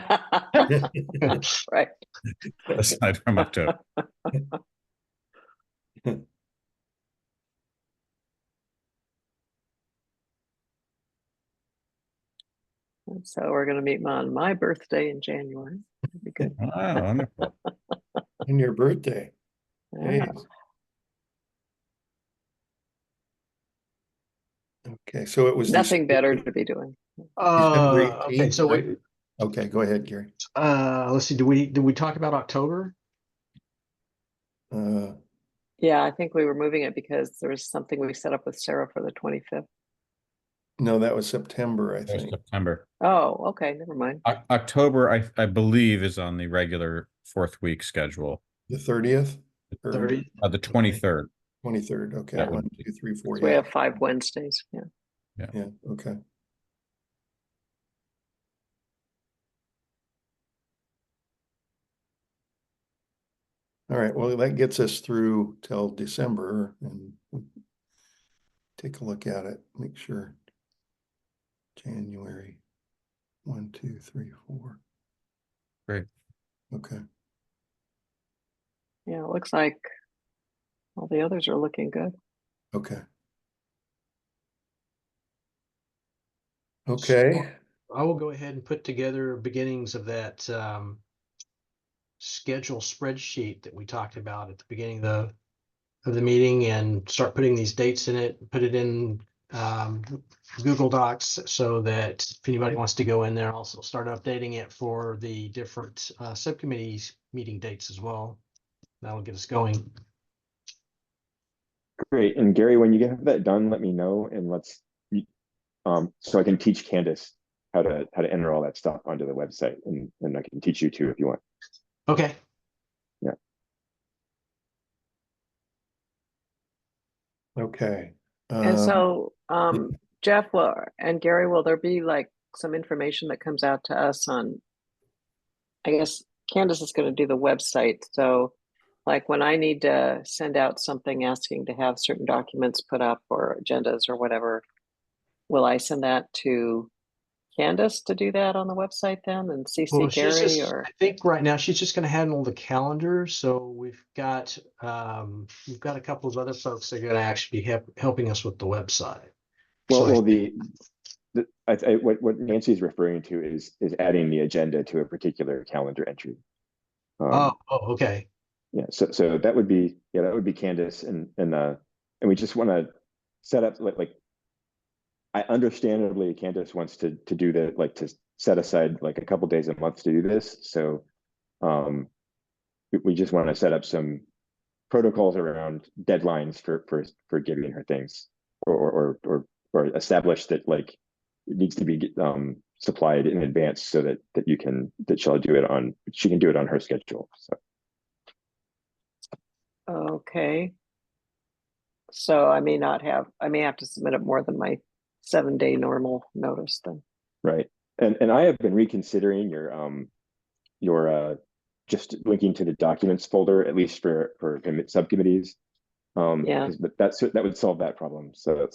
Right. aside from October. And so we're going to meet on my birthday in January. That'd be good. Wow, wonderful. And your birthday. Yeah. Jeez. Okay, so it was Nothing better to be doing. December Okay, 18th, so right? Okay, go ahead, Gary. let's see. Did we talk about October? Yeah, I think we were moving it because there was something we set up with Sarah for the 25th. No, that was September, I That was think. September. Oh, okay, never mind. October, I believe, is on the regular fourth week schedule. The 30th? Or 30th? The 23rd. 23rd, okay. That 1, would 2, 3, 4. So we Yeah, have 5 Wednesdays. Yeah. yeah, okay. All right, well, that gets us through till December, and we'll take a look at it, make sure. January, 1, 2, 3, 4. Great. Okay. Yeah, it looks like all the others are looking good. Okay. Okay. I will go ahead and put together beginnings of that schedule spreadsheet that we talked about at the beginning of the meeting and start putting these dates in it, put it in Google Docs so that if anybody wants to go in there, also start updating it for the different subcommittees meeting dates as well. That'll get us going. Great. And Gary, when you have that done, let me know and so I can teach Candace how to enter all that stuff onto the website, and I can teach you too if you want. Okay. Yeah. Okay. And so, Jeff and Gary, will there be like some information that comes out to us on, I guess Candace is going to do the website. So like when I need to send out something asking to have certain documents put up or agendas or whatever, will I send that to Candace to do that on the website then and CC Well, she's Gary just, or? I think right now she's just going to handle the calendar. So we've got a couple of other folks that are going to actually be helping us with the website. Well, So what Nancy is referring to is adding the agenda to a particular calendar entry. Okay. Yeah, so that would be Candace, and we just want to set up like I understandably Candace wants to do that, like to set aside like a couple days a month to do this. So we just want to set up some protocols around deadlines for giving her things, or establish that like it needs to be supplied in advance so that she can do it on her schedule. So. Okay. So I may have to submit it more than my 7-day normal notice then. Right. And I have been reconsidering your just linking to the documents folder, at least for subcommittees. Yeah. But that would solve that problem. So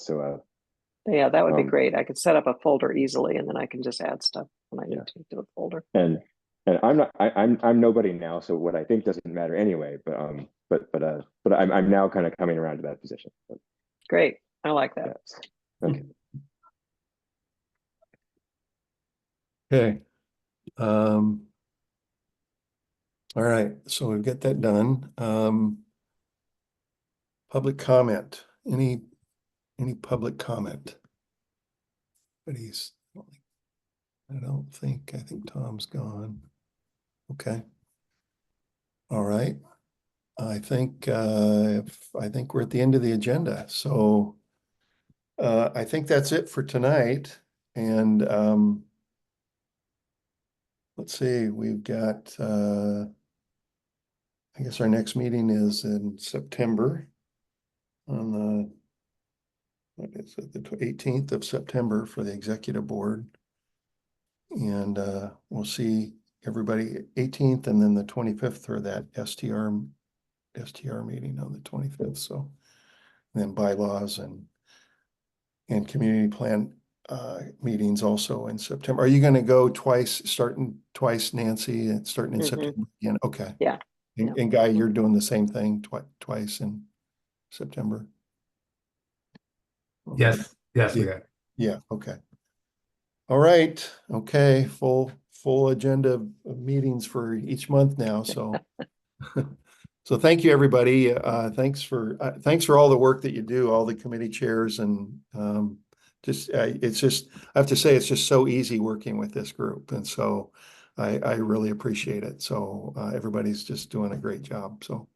Yeah, that would be great. I could set up a folder easily and then I can just add stuff when I need to do a folder. And I'm nobody now, so what I think doesn't matter anyway, but I'm now kind of coming around to that position. Great. I like that. Yeah. Okay. Okay. All right, so we've got that done. Public comment. Any public comment? I think Tom's gone. Okay. All right. I think we're at the end of the agenda. So I think that's it for tonight. And let's see, we've got I guess our next meeting is in September on the 18th of September for the executive board. And we'll see everybody 18th and then the 25th for that STR meeting on the 25th. So then bylaws and community plan meetings also in September. Are you going to go starting twice, Nancy, and starting in September again? Okay. Yeah. And Guy, you're doing the same thing twice in September? Yes, we got. Yeah, okay. All right, okay, full agenda of meetings for each month now, so. So thank you, everybody. Thanks for all the work that you do, all the committee chairs, and it's just, I have to say, it's just so easy working with this group, and so I really appreciate it. So everybody's just doing a great job. So,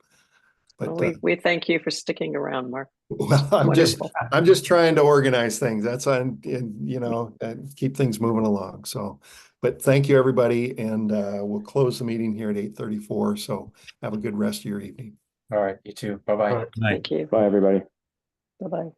but well, we thank you for sticking around, Mark. well, I'm just trying to organize things. That's and keep things moving along. So, but thank you, everybody, and we'll close the meeting here at 8:34. So have a good rest of your evening. All right, you too. Bye-bye. All right. Thank you. Bye, everybody. Bye-bye.